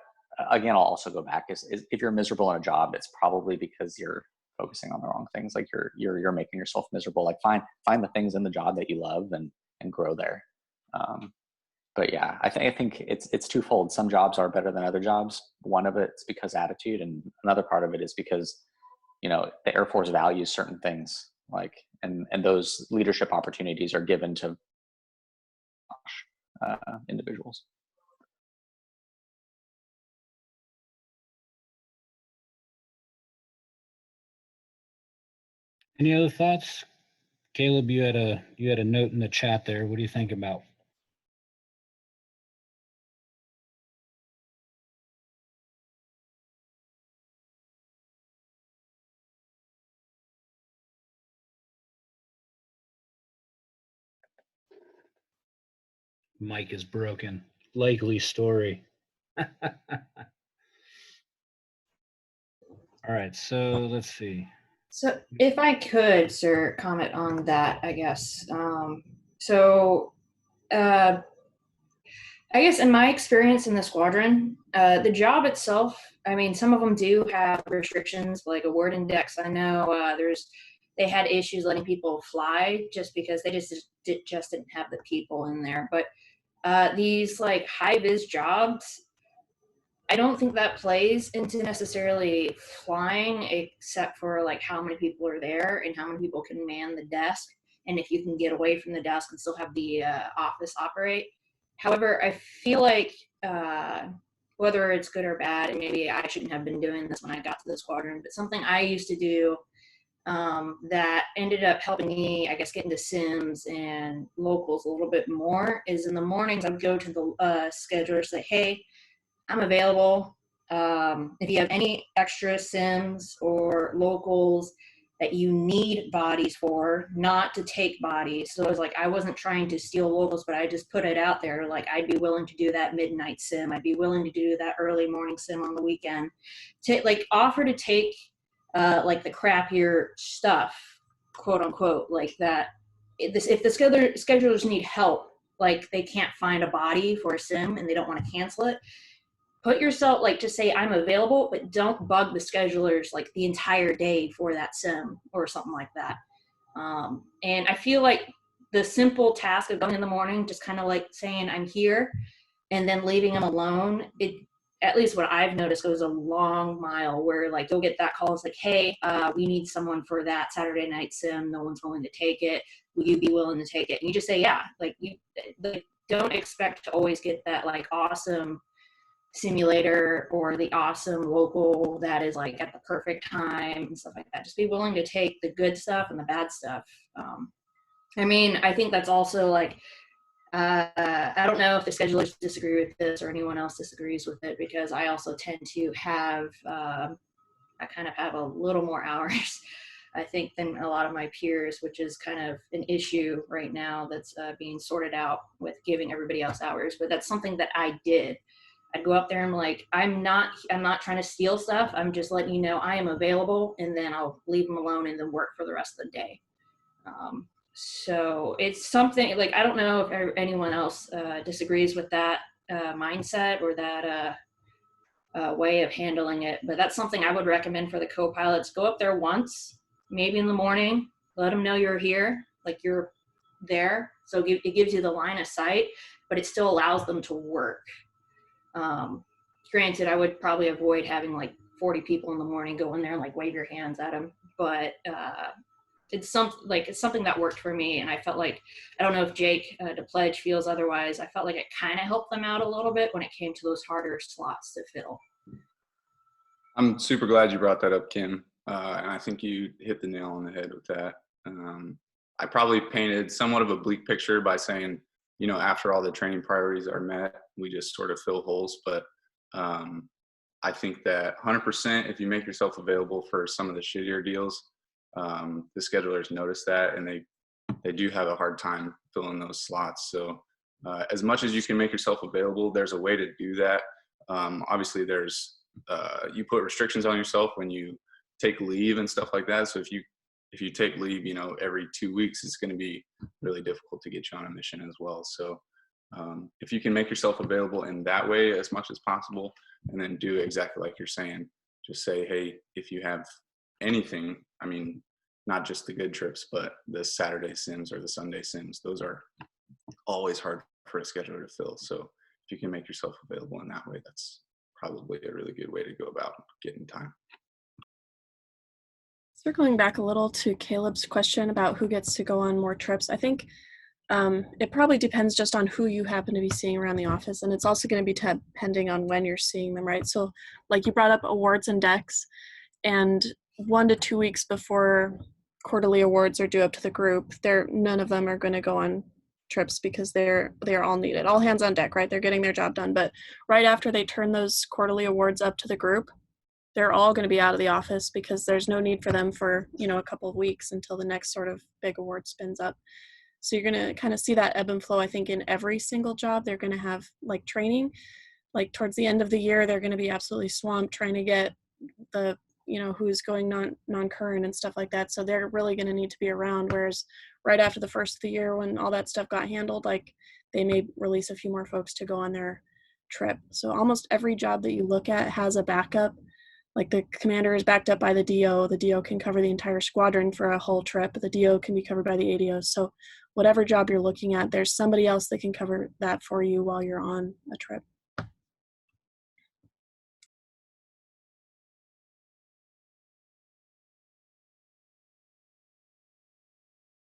again, I'll also go back is if you're miserable in a job, it's probably because you're focusing on the wrong things. Like you're making yourself miserable. Like find the things in the job that you love and grow there. But yeah, I think it's twofold. Some jobs are better than other jobs. One of it's because attitude, and another part of it is because, the Air Force values certain things, like, and those leadership opportunities are given to individuals. Any other thoughts? Caleb, you had a note in the chat there. What do you think about? Mic is broken. Likely story. All right, so let's see. So if I could, sir, comment on that, I guess. I guess in my experience in the squadron, the job itself, I mean, some of them do have restrictions, like a word index. I know they had issues letting people fly just because they just didn't have the people in there. But these like high vis jobs, I don't think that plays into necessarily flying, except for like how many people are there and how many people can man the desk, and if you can get away from the desk and still have the office operate. However, I feel like whether it's good or bad, and maybe I shouldn't have been doing this when I got to the squadron, but something I used to do that ended up helping me, I guess, get into sims and locals a little bit more is in the mornings I'd go to the scheduler, say, hey, I'm available. If you have any extra sims or locals that you need bodies for, not to take bodies. So it was like, I wasn't trying to steal locals, but I just put it out there. Like, I'd be willing to do that midnight sim. I'd be willing to do that early morning sim on the weekend. To like offer to take like the crappier stuff, quote unquote, like that. If the schedulers need help, like they can't find a body for a sim and they don't want to cancel it, put yourself, like, just say I'm available, but don't bug the schedulers like the entire day for that sim or something like that. And I feel like the simple task of going in the morning, just kind of like saying I'm here and then leaving them alone, it, at least what I've noticed, goes a long mile, where like you'll get that call. It's like, hey, we need someone for that Saturday night sim. No one's willing to take it. Will you be willing to take it? And you just say, yeah. Like, you don't expect to always get that like awesome simulator or the awesome local that is like at the perfect time and stuff like that. Just be willing to take the good stuff and the bad stuff. I mean, I think that's also like, I don't know if the schedulers disagree with this or anyone else disagrees with it, because I also tend to have, I kind of have a little more hours, I think, than a lot of my peers, which is kind of an issue right now that's being sorted out with giving everybody else hours. But that's something that I did. I'd go up there and like, I'm not trying to steal stuff. I'm just letting you know I am available, and then I'll leave them alone and then work for the rest of the day. So it's something like, I don't know if anyone else disagrees with that mindset or that way of handling it, but that's something I would recommend for the co-pilots. Go up there once, maybe in the morning, let them know you're here, like you're there. So it gives you the line of sight, but it still allows them to work. Granted, I would probably avoid having like 40 people in the morning go in there and like wave your hands at them, but it's something that worked for me. And I felt like, I don't know if Jake DePledge feels otherwise, I felt like it kind of helped them out a little bit when it came to those harder slots to fill. I'm super glad you brought that up, Kim. And I think you hit the nail on the head with that. I probably painted somewhat of a bleak picture by saying, you know, after all the training priorities are met, we just sort of fill holes. But I think that 100%, if you make yourself available for some of the shittier deals, the schedulers notice that, and they do have a hard time filling those slots. So as much as you can make yourself available, there's a way to do that. Obviously, there's you put restrictions on yourself when you take leave and stuff like that. So if you take leave, you know, every 2 weeks, it's going to be really difficult to get you on a mission as well. So if you can make yourself available in that way as much as possible, and then do exactly like you're saying, just say, hey, if you have anything, I mean, not just the good trips, but the Saturday sims or the Sunday sims, those are always hard for a scheduler to fill. So if you can make yourself available in that way, that's probably a really good way to go about getting time. Circling back a little to Caleb's question about who gets to go on more trips, I think it probably depends just on who you happen to be seeing around the office, and it's also going to be depending on when you're seeing them, right? So like you brought up awards and decks, and 1 to 2 weeks before quarterly awards are due up to the group, none of them are going to go on trips because they're all needed, all hands on deck, right? They're getting their job done. But right after they turn those quarterly awards up to the group, they're all going to be out of the office because there's no need for them for, you know, a couple of weeks until the next sort of big award spins up. So you're going to kind of see that ebb and flow. I think in every single job, they're going to have like training, like towards the end of the year, they're going to be absolutely swamped trying to get the, you know, who's going non-current and stuff like that. So they're really going to need to be around. Whereas right after the first of the year, when all that stuff got handled, like they may release a few more folks to go on their trip. So almost every job that you look at has a backup. Like the commander is backed up by the DO. The DO can cover the entire squadron for a whole trip. The DO can be covered by the ADO. So whatever job you're looking at, there's somebody else that can cover that for you while you're on a trip.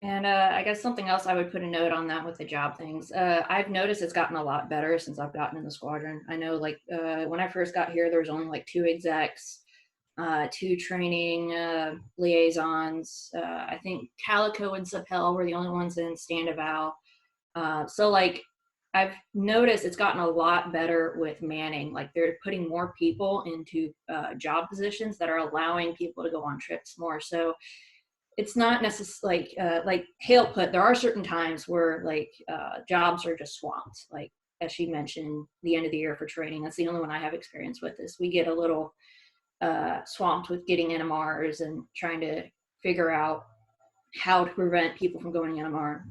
And I guess something else I would put a note on that with the job things. I've noticed it's gotten a lot better since I've gotten in the squadron. I know like when I first got here, there was only like 2 execs, 2 training liaisons. I think Calico and Sapel were the only ones in Stand Eval. So like I've noticed it's gotten a lot better with manning. Like they're putting more people into job positions that are allowing people to go on trips more. So it's not necessarily like Hale put, there are certain times where like jobs are just swamped. Like as she mentioned, the end of the year for training, that's the only one I have experience with, is we get a little swamped with getting NMRs and trying to figure out how to prevent people from going NMR.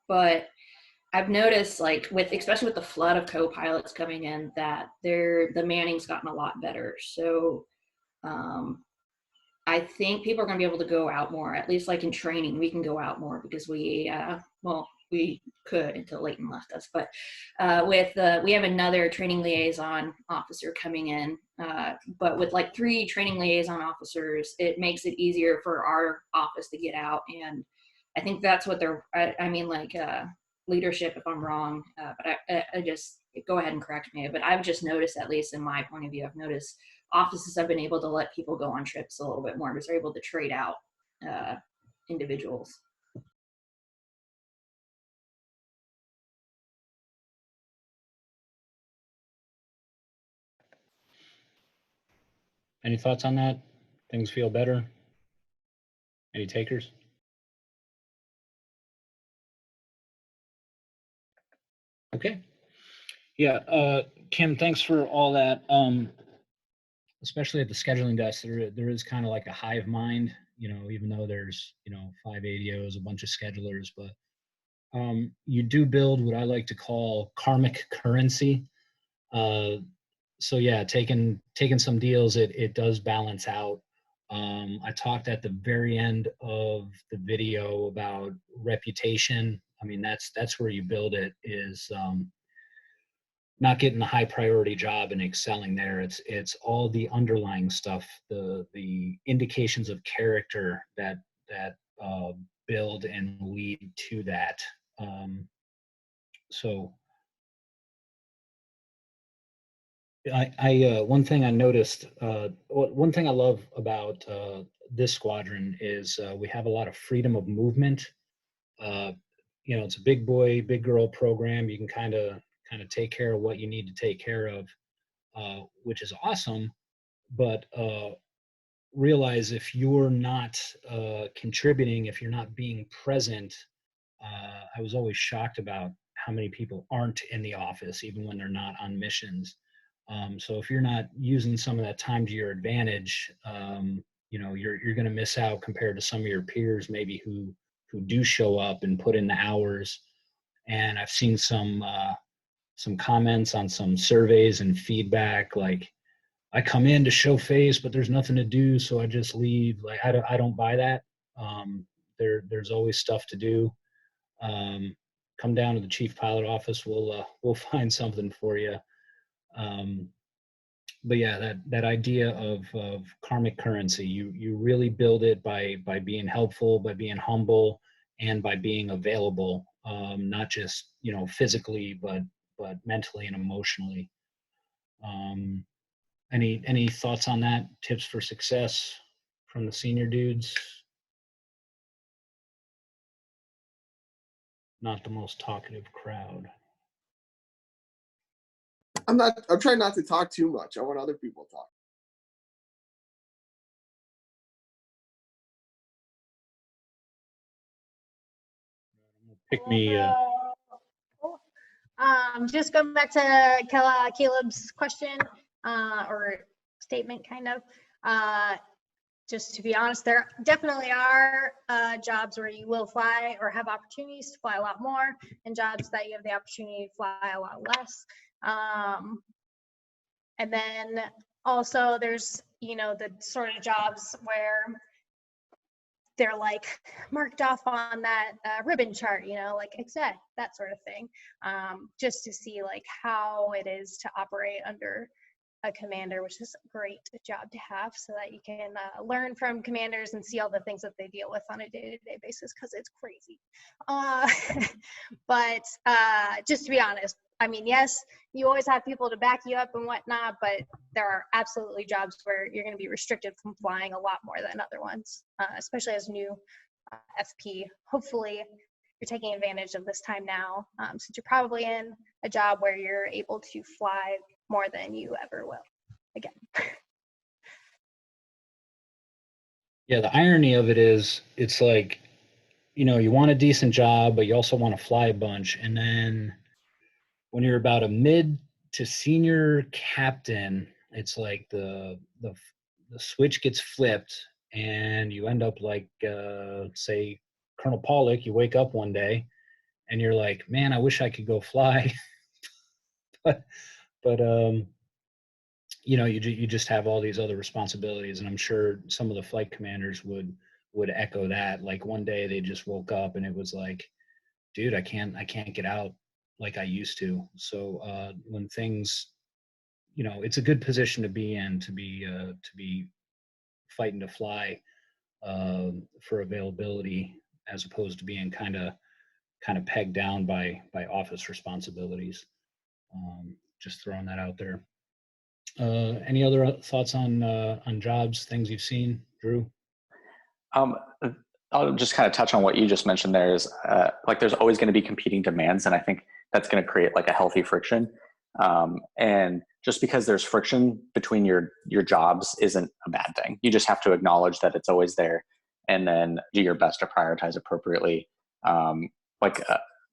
But I've noticed, like especially with the flood of co-pilots coming in, that the manning's gotten a lot better. So I think people are going to be able to go out more, at least like in training, we can go out more because we could until Leighton left us. But we have another training liaison officer coming in, but with like 3 training liaison officers, it makes it easier for our office to get out. And I think that's what leadership, if I'm wrong, but I just go ahead and correct me. But I've just noticed, at least in my point of view, I've noticed offices have been able to let people go on trips a little bit more because they're able to trade out individuals. Any thoughts on that? Things feel better? Any takers? Okay. Yeah, Kim, thanks for all that. Especially at the scheduling desk, there is kind of like a hive mind, even though there's, 5 ADOs, a bunch of schedulers, but you do build what I like to call karmic currency. So yeah, taking some deals, it does balance out. I talked at the very end of the video about reputation. I mean, that's where you build it, is not getting the high priority job and excelling there. It's all the underlying stuff, the indications of character that build and lead to that. So I one thing I noticed, one thing I love about this squadron is we have a lot of freedom of movement. It's a big boy, big girl program. You can kind of take care of what you need to take care of, which is awesome. But realize if you're not contributing, if you're not being present, I was always shocked about how many people aren't in the office, even when they're not on missions. So if you're not using some of that time to your advantage, you're going to miss out compared to some of your peers, maybe who do show up and put in the hours. And I've seen some comments on some surveys and feedback, like, I come in to show face, but there's nothing to do, so I just leave. Like, I don't buy that. There's always stuff to do. Come down to the chief pilot office. We'll find something for you. But yeah, that idea of karmic currency, you really build it by being helpful, by being humble, and by being available, not just physically, but mentally and emotionally. Any thoughts on that? Tips for success from the senior dudes? Not the most talkative crowd. I'm trying not to talk too much. I want other people to talk. Pick me. Just going back to Caleb's question or statement, kind of. Just to be honest, there definitely are jobs where you will fly or have opportunities to fly a lot more, and jobs that you have the opportunity to fly a lot less. And then also there's, the sort of jobs where they're like marked off on that ribbon chart, like exec, that sort of thing, just to see like how it is to operate under a commander, which is a great job to have, so that you can learn from commanders and see all the things that they deal with on a day-to-day basis, because it's crazy. But just to be honest, I mean, yes, you always have people to back you up and whatnot, but there are absolutely jobs where you're going to be restricted from flying a lot more than other ones, especially as new FP. Hopefully you're taking advantage of this time now, since you're probably in a job where you're able to fly more than you ever will again. Yeah, the irony of it is, it's like, you want a decent job, but you also want to fly a bunch. And then when you're about a mid to senior captain, it's like the switch gets flipped, and you end up like, say, Colonel Pollock. You wake up one day and you're like, man, I wish I could go fly. but but you just have all these other responsibilities, and I'm sure some of the flight commanders would echo that. Like one day they just woke up and it was like, dude, I can't get out like I used to. So when things, it's a good position to be in, to be fighting to fly, for availability, as opposed to being kind of pegged down by office responsibilities. Just throwing that out there. Any other thoughts on jobs, things you've seen, Drew? Um, I'll just kind of touch on what you just mentioned. There's like there's always going to be competing demands, and I think that's going to create like a healthy friction. And just because there's friction between your jobs isn't a bad thing. You just have to acknowledge that it's always there, and then do your best to prioritize appropriately. Like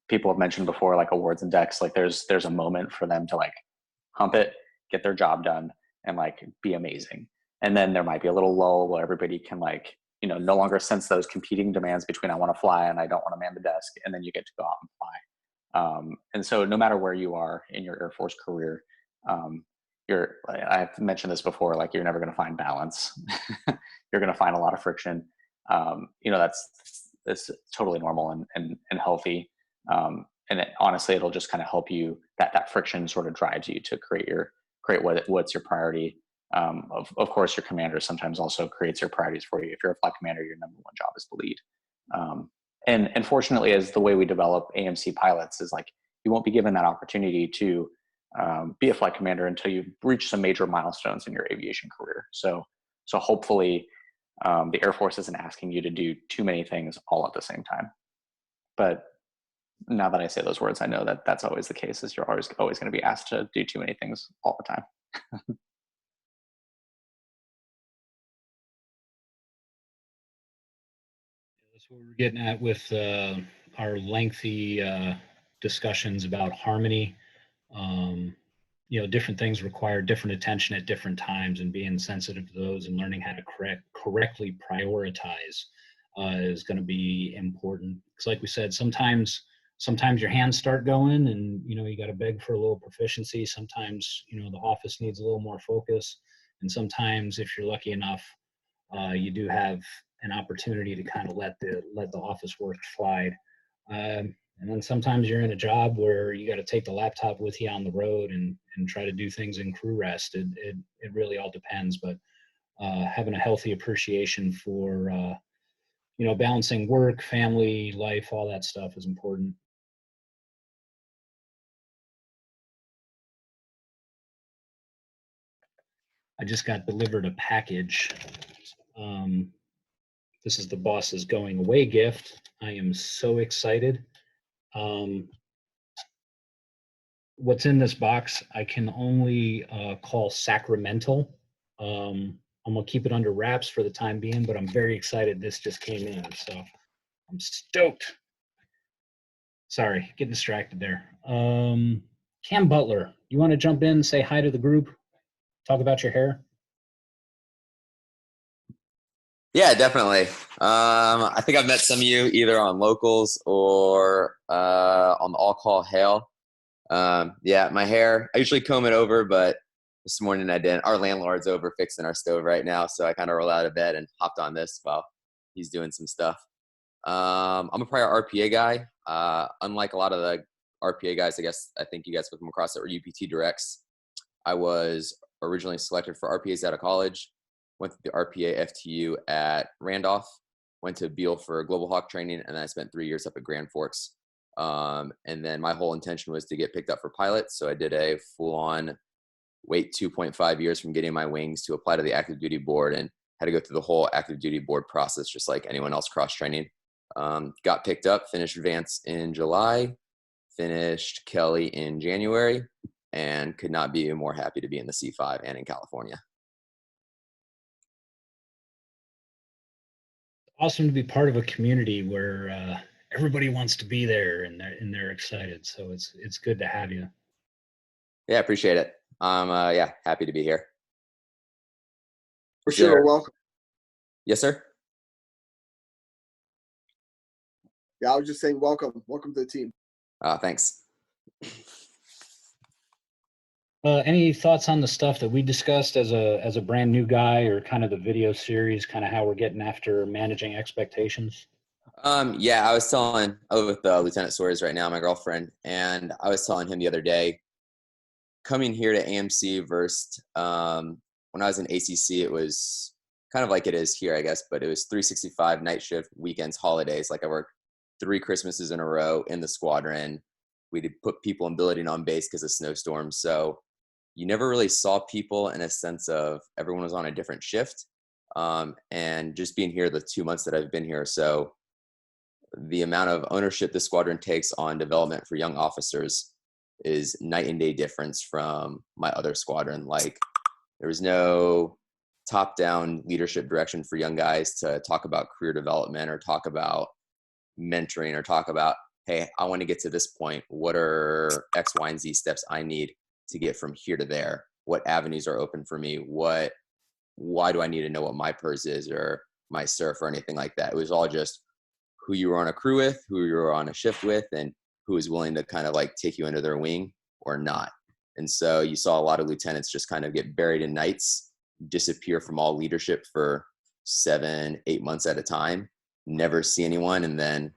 people have mentioned before, like awards and decks. Like there's a moment for them to like hump it, get their job done, and like be amazing. And then there might be a little lull where everybody can like, no longer sense those competing demands between I want to fly and I don't want to man the desk, and then you get to go out and fly. And so no matter where you are in your Air Force career, I've mentioned this before, like you're never going to find balance. You're going to find a lot of friction. That's totally normal and healthy. Honestly, it'll just kind of help you, that friction sort of drives you to create what's your priority. Of course, your commander sometimes also creates your priorities for you. If you're a flight commander, your number one job is to lead. And fortunately, as the way we develop AMC pilots is like, you won't be given that opportunity to be a flight commander until you've reached some major milestones in your aviation career. So hopefully, the Air Force isn't asking you to do too many things all at the same time. But now that I say those words, I know that that's always the case, is you're always going to be asked to do too many things all the time. That's what we're getting at with our lengthy discussions about harmony. Different things require different attention at different times, and being sensitive to those and learning how to correctly prioritize is going to be important. Because like we said, sometimes your hands start going and, you got to beg for a little proficiency. Sometimes, the office needs a little more focus. And sometimes, if you're lucky enough, you do have an opportunity to kind of let the office work slide. And then sometimes you're in a job where you got to take the laptop with you on the road and try to do things in crew rest. It really all depends, but having a healthy appreciation for balancing work, family, life, all that stuff is important. I just got delivered a package. This is the boss's going away gift. I am so excited. What's in this box, I can only call sacramental. I'm gonna keep it under wraps for the time being, but I'm very excited this just came in, so I'm stoked. Sorry, getting distracted there. Cam Butler, you want to jump in and say hi to the group? Talk about your hair? Yeah, definitely. I think I've met some of you either on locals or on the all call hail. Yeah, my hair, I usually comb it over, but this morning I didn't. Our landlord's over fixing our stove right now, so I kind of rolled out of bed and hopped on this while he's doing some stuff. I'm a prior RPA guy. Unlike a lot of the RPA guys, I think you guys would come across that were UPT directs. I was originally selected for RPAs out of college, went to the RPA FTU at Randolph, went to Beale for Global Hawk training, and then I spent 3 years up at Grand Forks. And then my whole intention was to get picked up for pilot. So I did a full-on wait 2.5 years from getting my wings to apply to the active duty board, and had to go through the whole active duty board process, just like anyone else cross-training. Got picked up, finished Vance in July, finished Kelly in January, and could not be more happy to be in the C5 and in California. Awesome to be part of a community where everybody wants to be there and they're excited. So it's good to have you. Yeah, appreciate it. Yeah, happy to be here. For Is sure. there- Welcome. Yes, sir. Yeah, I was just saying welcome. Welcome to the team. Thanks. Any thoughts on the stuff that we discussed as a brand new guy, or kind of the video series, kind of how we're getting after managing expectations? Yeah, I was telling, I live with Lieutenant Sawyers right now, my girlfriend, and I was telling him the other day, coming here to AMC versus when I was in ACC, it was kind of like it is here, I guess, but it was 365 night shift, weekends, holidays. Like I worked 3 Christmases in a row in the squadron. We did put people in building on base because of snowstorms. So you never really saw people in a sense of everyone was on a different shift. And just being here the 2 months that I've been here, so the amount of ownership the squadron takes on development for young officers is night and day difference from my other squadron. Like there was no top-down leadership direction for young guys to talk about career development or talk about mentoring or talk about, hey, I want to get to this point. What are X, Y, and Z steps I need to get from here to there? What avenues are open for me? Why do I need to know what my PERS is or my SURF or anything like that? It was all just who you were on a crew with, who you were on a shift with, and who was willing to kind of like take you under their wing or not. And so you saw a lot of lieutenants just kind of get buried in nights, disappear from all leadership for 7, 8 months at a time, never see anyone. And then,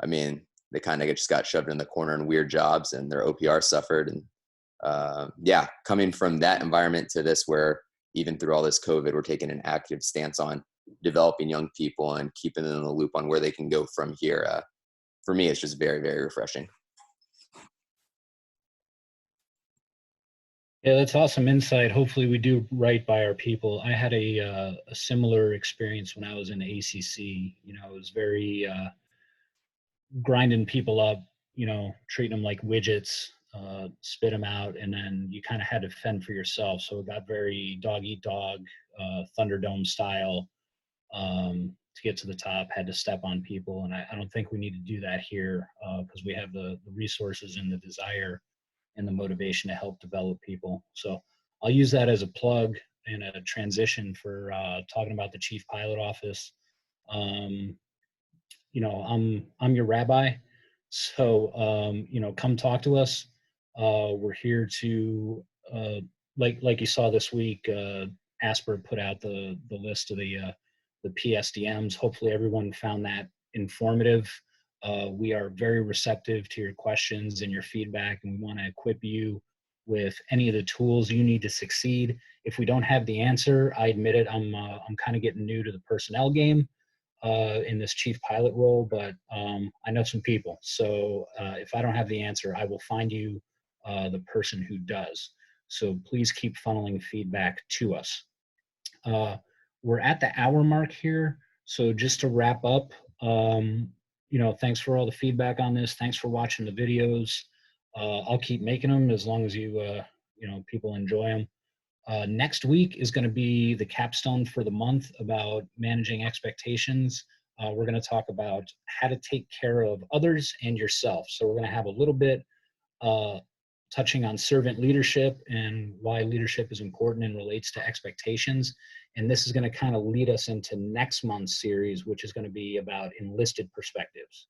I mean, they kind of just got shoved in the corner in weird jobs and their OPR suffered. And yeah, coming from that environment to this, where even through all this COVID, we're taking an active stance on developing young people and keeping them in the loop on where they can go from here. For me, it's just very, very refreshing. Yeah, that's awesome insight. Hopefully we do right by our people. I had a similar experience when I was in ACC. You know, it was very grinding people up, you know, treating them like widgets, spit them out, and then you kind of had to fend for yourself. So it got very dog eat dog, Thunderdome style. To get to the top, had to step on people, and I don't think we need to do that here because we have the resources and the desire and the motivation to help develop people. So I'll use that as a plug and a transition for talking about the chief pilot office. You know, I'm your rabbi, so you know, come talk to us. We're here to like you saw this week. Asper put out the list of the PSDMs. Hopefully, everyone found that informative. We are very receptive to your questions and your feedback, and we want to equip you with any of the tools you need to succeed. If we don't have the answer, I admit it. I'm kind of getting new to the personnel game in this chief pilot role, but I know some people. So if I don't have the answer, I will find you the person who does. So please keep funneling feedback to us. We're at the hour mark here. So just to wrap up, you know, thanks for all the feedback on this. Thanks for watching the videos. I'll keep making them as long as you, you know, people enjoy them. Next week is going to be the capstone for the month about managing expectations. We're going to talk about how to take care of others and yourself. So we're going to have a little bit touching on servant leadership and why leadership is important and relates to expectations. And this is going to kind of lead us into next month's series, which is going to be about enlisted perspectives.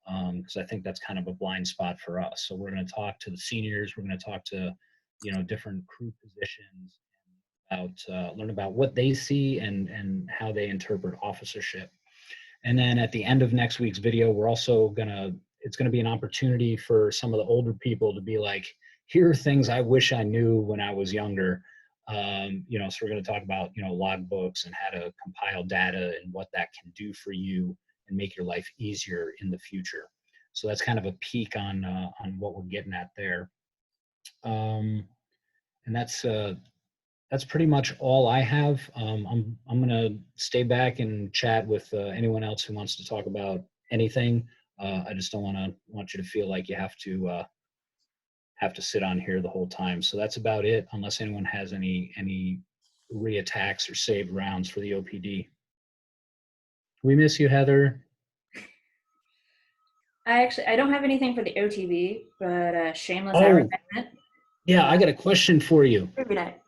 Because I think that's kind of a blind spot for us. So we're going to talk to the seniors. We're going to talk to, you know, different crew positions, about learn about what they see and how they interpret officership. And then at the end of next week's video, we're also it's gonna be an opportunity for some of the older people to be like, here are things I wish I knew when I was younger. You know, so we're going to talk about, you know, logbooks and how to compile data and what that can do for you and make your life easier in the future. So that's kind of a peek on what we're getting at there. And that's pretty much all I have. I'm gonna stay back and chat with anyone else who wants to talk about anything. I just don't want you to feel like you have to sit on here the whole time. So that's about it, unless anyone has any reattacks or saved rounds for the OPD. We miss you, Heather. I don't have anything for the OTV, but shameless Oh. advertisement. Yeah, I got a question for you. Trivia night.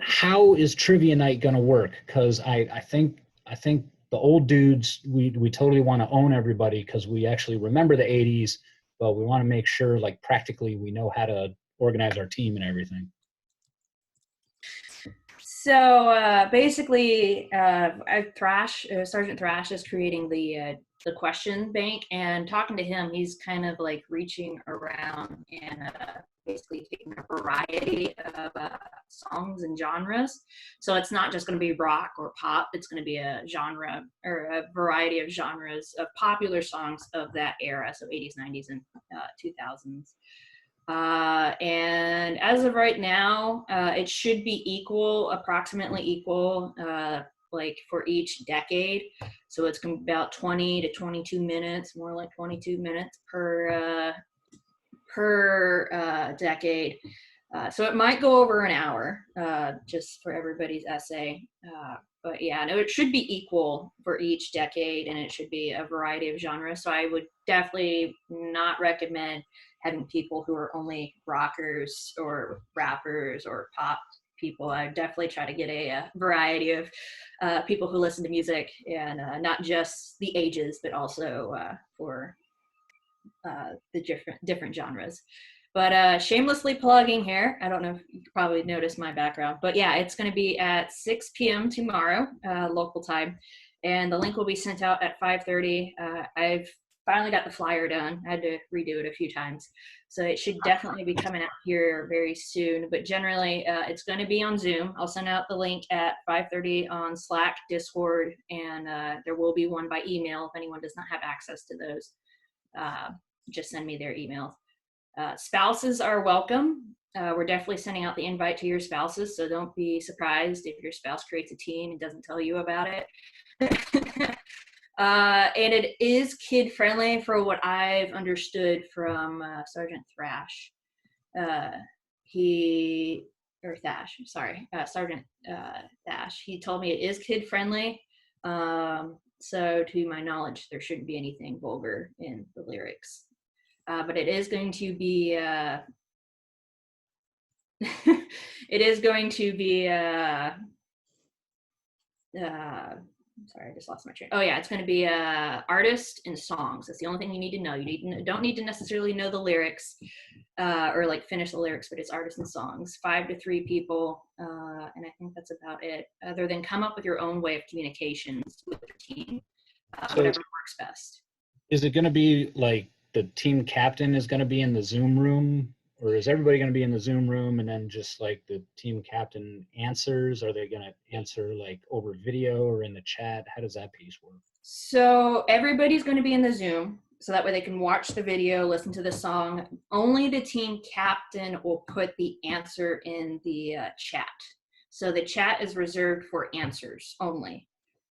How is trivia night gonna work? Because I think the old dudes, we totally want to own everybody because we actually remember the 80s, but we want to make sure like practically we know how to organize our team and everything. So basically, Sergeant Thrash is creating the question bank, and talking to him, he's kind of like reaching around and basically taking a variety of songs and genres. So it's not just going to be rock or pop. It's going to be a genre or a variety of genres of popular songs of that era, so 80s, 90s, and 2000s. And as of right now, it should be approximately equal, like for each decade. So it's about 20 to 22 minutes, more like 22 minutes per decade. So it might go over an hour, just for everybody's essay. But yeah, no, it should be equal for each decade, and it should be a variety of genres. So I would definitely not recommend having people who are only rockers or rappers or pop people. I definitely try to get a variety of people who listen to music, and not just the ages, but also for the different genres. But shamelessly plugging here, I don't know if you probably noticed my background, but yeah, it's going to be at 6 p.m. tomorrow, local time, and the link will be sent out at 5:30. I've finally got the flyer done. I had to redo it a few times, so it should definitely be coming out here very soon. But generally, it's going to be on Zoom. I'll send out the link at 5:30 on Slack, Discord, and there will be one by email if anyone does not have access to those. Just send me their email. Spouses are welcome. We're definitely sending out the invite to your spouses, so don't be surprised if your spouse creates a team and doesn't tell you about it. And it is kid friendly for what I've understood from Sergeant Thrash. Sergeant Thash. He told me it is kid friendly. So to my knowledge, there shouldn't be anything vulgar in the lyrics. But it is going to be sorry, I just lost my train. Oh yeah, it's going to be artist and songs. That's the only thing you need to know. Don't need to necessarily know the lyrics or like finish the lyrics, but it's artist and songs. 5 to 3 people, and I think that's about it. Other than come up with your own way of communications with your team, whatever works best. Is it going to be like the team captain is going to be in the Zoom room, or is everybody going to be in the Zoom room and then just like the team captain answers? Are they going to answer like over video or in the chat? How does that piece work? So everybody's going to be in the Zoom, so that way they can watch the video, listen to the song. Only the team captain will put the answer in the chat. So the chat is reserved for answers only.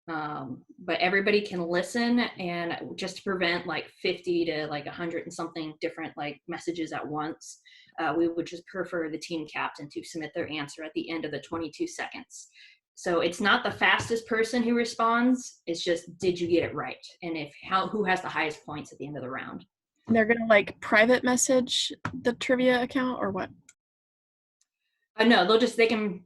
But everybody can listen, and just to prevent like 50 to like 100 and something different like messages at once, we would just prefer the team captain to submit their answer at the end of the 22 seconds. So it's not the fastest person who responds, it's just, did you get it right? And who has the highest points at the end of the round. They're gonna like private message the trivia account or what? No, they can,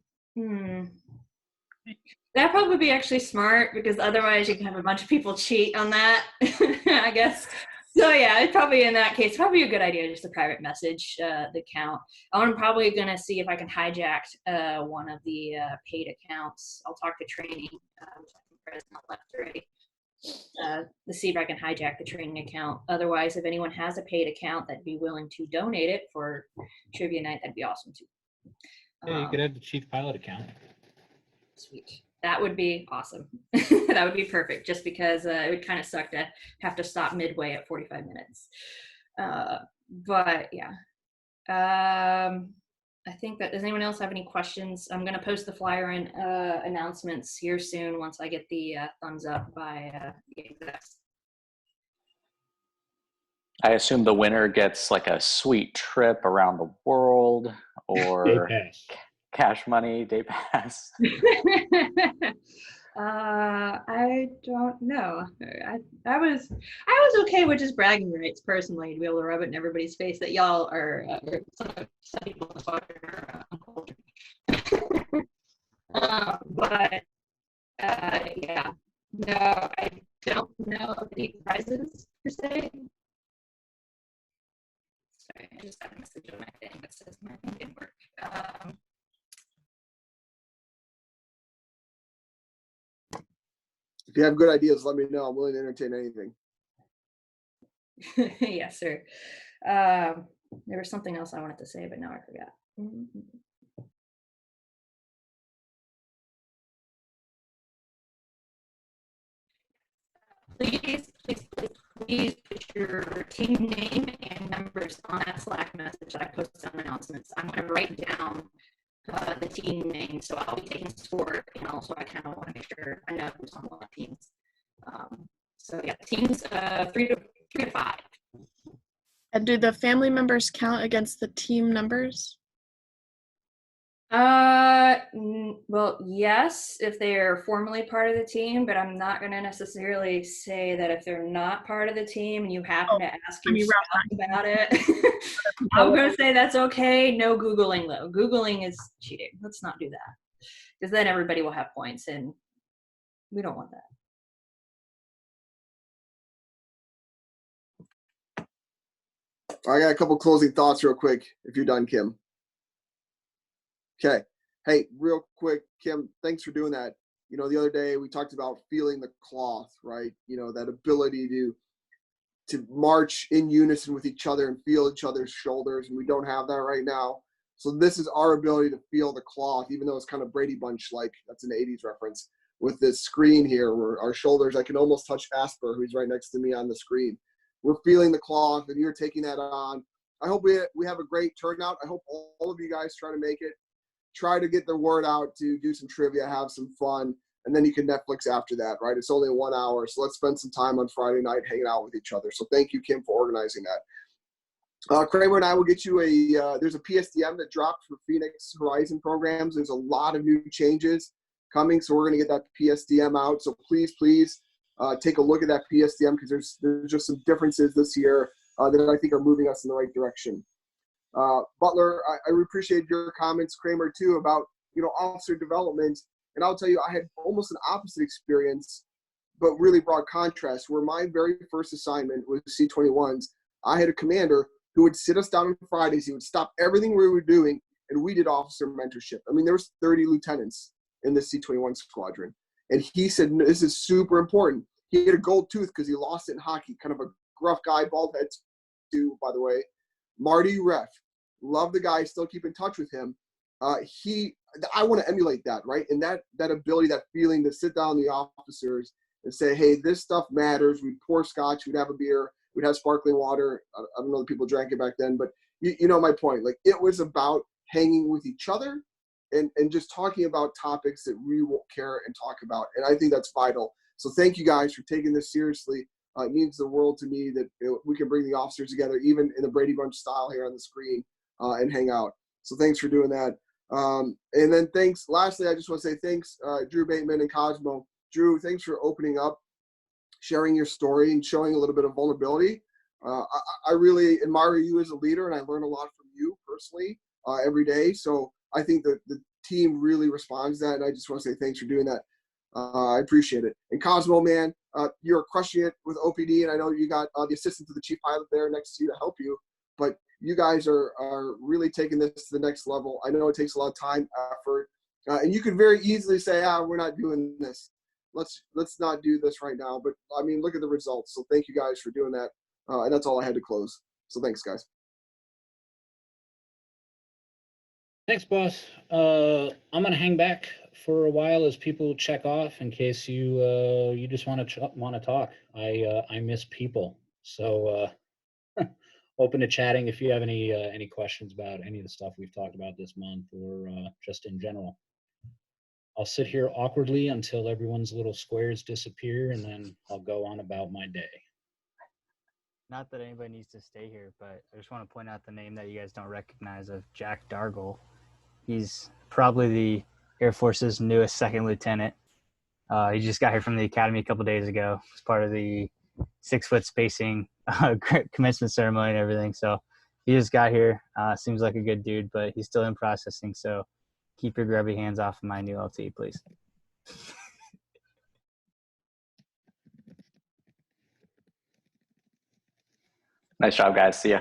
that'd probably be actually smart, because otherwise you can have a bunch of people cheat on that, I guess. So yeah, it's probably in that case, probably a good idea just to private message the account. I'm probably going to see if I can hijack one of the paid accounts. I'll talk to training, President left already, to see if I can hijack the training account. Otherwise, if anyone has a paid account that'd be willing to donate it for trivia night, that'd be awesome too. Yeah, you could have the chief pilot account. Sweet. That would be awesome. That would be perfect, just because it would kind of suck to have to stop midway at 45 minutes. But yeah. I think that, does anyone else have any questions? I'm going to post the flyer and announcements here soon once I get the thumbs up by the execs. I assume the winner gets like a sweet trip around the world or cash money, day pass. I don't know. I was okay with just bragging rights personally to be able to rub it in everybody's face that y'all are some people in the squadron are uncultured. But yeah, no, I don't know of any prizes per se. Sorry, I just got a message on my thing that says my thing didn't work. If you have good ideas, let me know. I'm willing to entertain anything. Yes, sir. There was something else I wanted to say, but now I forgot. Please put your team name and numbers on that Slack message that I posted on announcements. I'm going to write down the team name, so I'll be taking sport, and also I kind of want to make sure I know who's on what teams. So yeah, teams 3 to 5. And do the family members count against the team numbers? Well, yes, if they're formally part of the team, but I'm not going to necessarily say that if they're not part of the team and you happen to ask your spouse about it, I'm going to say that's okay. No Googling though. Googling is cheating. Let's not do that, because then everybody will have points and we don't want that. I got a couple closing thoughts real quick, if you're done, Kim. Okay. Hey, real quick, Kim, thanks for doing that. You know, the other day we talked about feeling the cloth, right? You know, that ability to march in unison with each other and feel each other's shoulders, and we don't have that right now. So this is our ability to feel the cloth, even though it's kind of Brady Bunch like. That's an 80s reference, with this screen here where our shoulders, I can almost touch Asper, who's right next to me on the screen. We're feeling the cloth, and you're taking that on. I hope we have a great turnout. I hope all of you guys try to make it. Try to get the word out to do some trivia, have some fun, and then you can Netflix after that, right? It's only 1 hour, so let's spend some time on Friday night hanging out with each other. So thank you, Kim, for organizing that. Kramer and I will get you there's a PSDM that dropped for Phoenix Horizon programs. There's a lot of new changes coming, so we're going to get that PSDM out. So please take a look at that PSDM, because there's just some differences this year that I think are moving us in the right direction. Butler, I appreciate your comments, Kramer, too, about, officer development. And I'll tell you, I had almost an opposite experience, but really broad contrast, where my very first assignment was C-21s. I had a commander who would sit us down on Fridays. He would stop everything we were doing, and we did officer mentorship. I mean, there was 30 lieutenants in the C-21 squadron. And he said, this is super important. He had a gold tooth because he lost it in hockey, kind of a gruff guy, bald head too, by the way. Marty Ref, love the guy, still keep in touch with him. I want to emulate that, right? And that ability, that feeling to sit down with the officers and say, hey, this stuff matters. We'd pour scotch, we'd have a beer, we'd have sparkling water. I don't know if people drank it back then, but you know my point. Like, it was about hanging with each other and just talking about topics that we will care and talk about. And I think that's vital. So thank you guys for taking this seriously. It means the world to me that we can bring the officers together, even in the Brady Bunch style here on the screen, and hang out. So thanks for doing that. And then thanks. Lastly, I just want to say thanks, Drew Bateman and Cosmo. Drew, thanks for opening up, sharing your story, and showing a little bit of vulnerability. I really admire you as a leader, and I learn a lot from you personally every day. So I think that the team really responds to that, and I just want to say thanks for doing that. I appreciate it. And Cosmo, man, you're crushing it with OPD, and I know you got the assistant to the chief pilot there next to you to help you, but you guys are really taking this to the next level. I know it takes a lot of time, effort, and you could very easily say, we're not doing this. Let's not do this right now. But I mean, look at the results. So thank you guys for doing that. And that's all I had to close. So thanks, guys. Thanks, boss. I'm gonna hang back for a while as people check off, in case you just want to talk. I miss people, so open to chatting if you have any questions about any of the stuff we've talked about this month, or just in general. I'll sit here awkwardly until everyone's little squares disappear, and then I'll go on about my day. Not that anybody needs to stay here, but I just want to point out the name that you guys don't recognize of Jack Dargle. He's probably the Air Force's newest second lieutenant. He just got here from the academy a couple days ago as part of the 6-foot spacing commencement ceremony and everything. So he just got here. Seems like a good dude, but he's still in processing. So keep your grubby hands off of my new LT, please. Nice job, guys. See ya.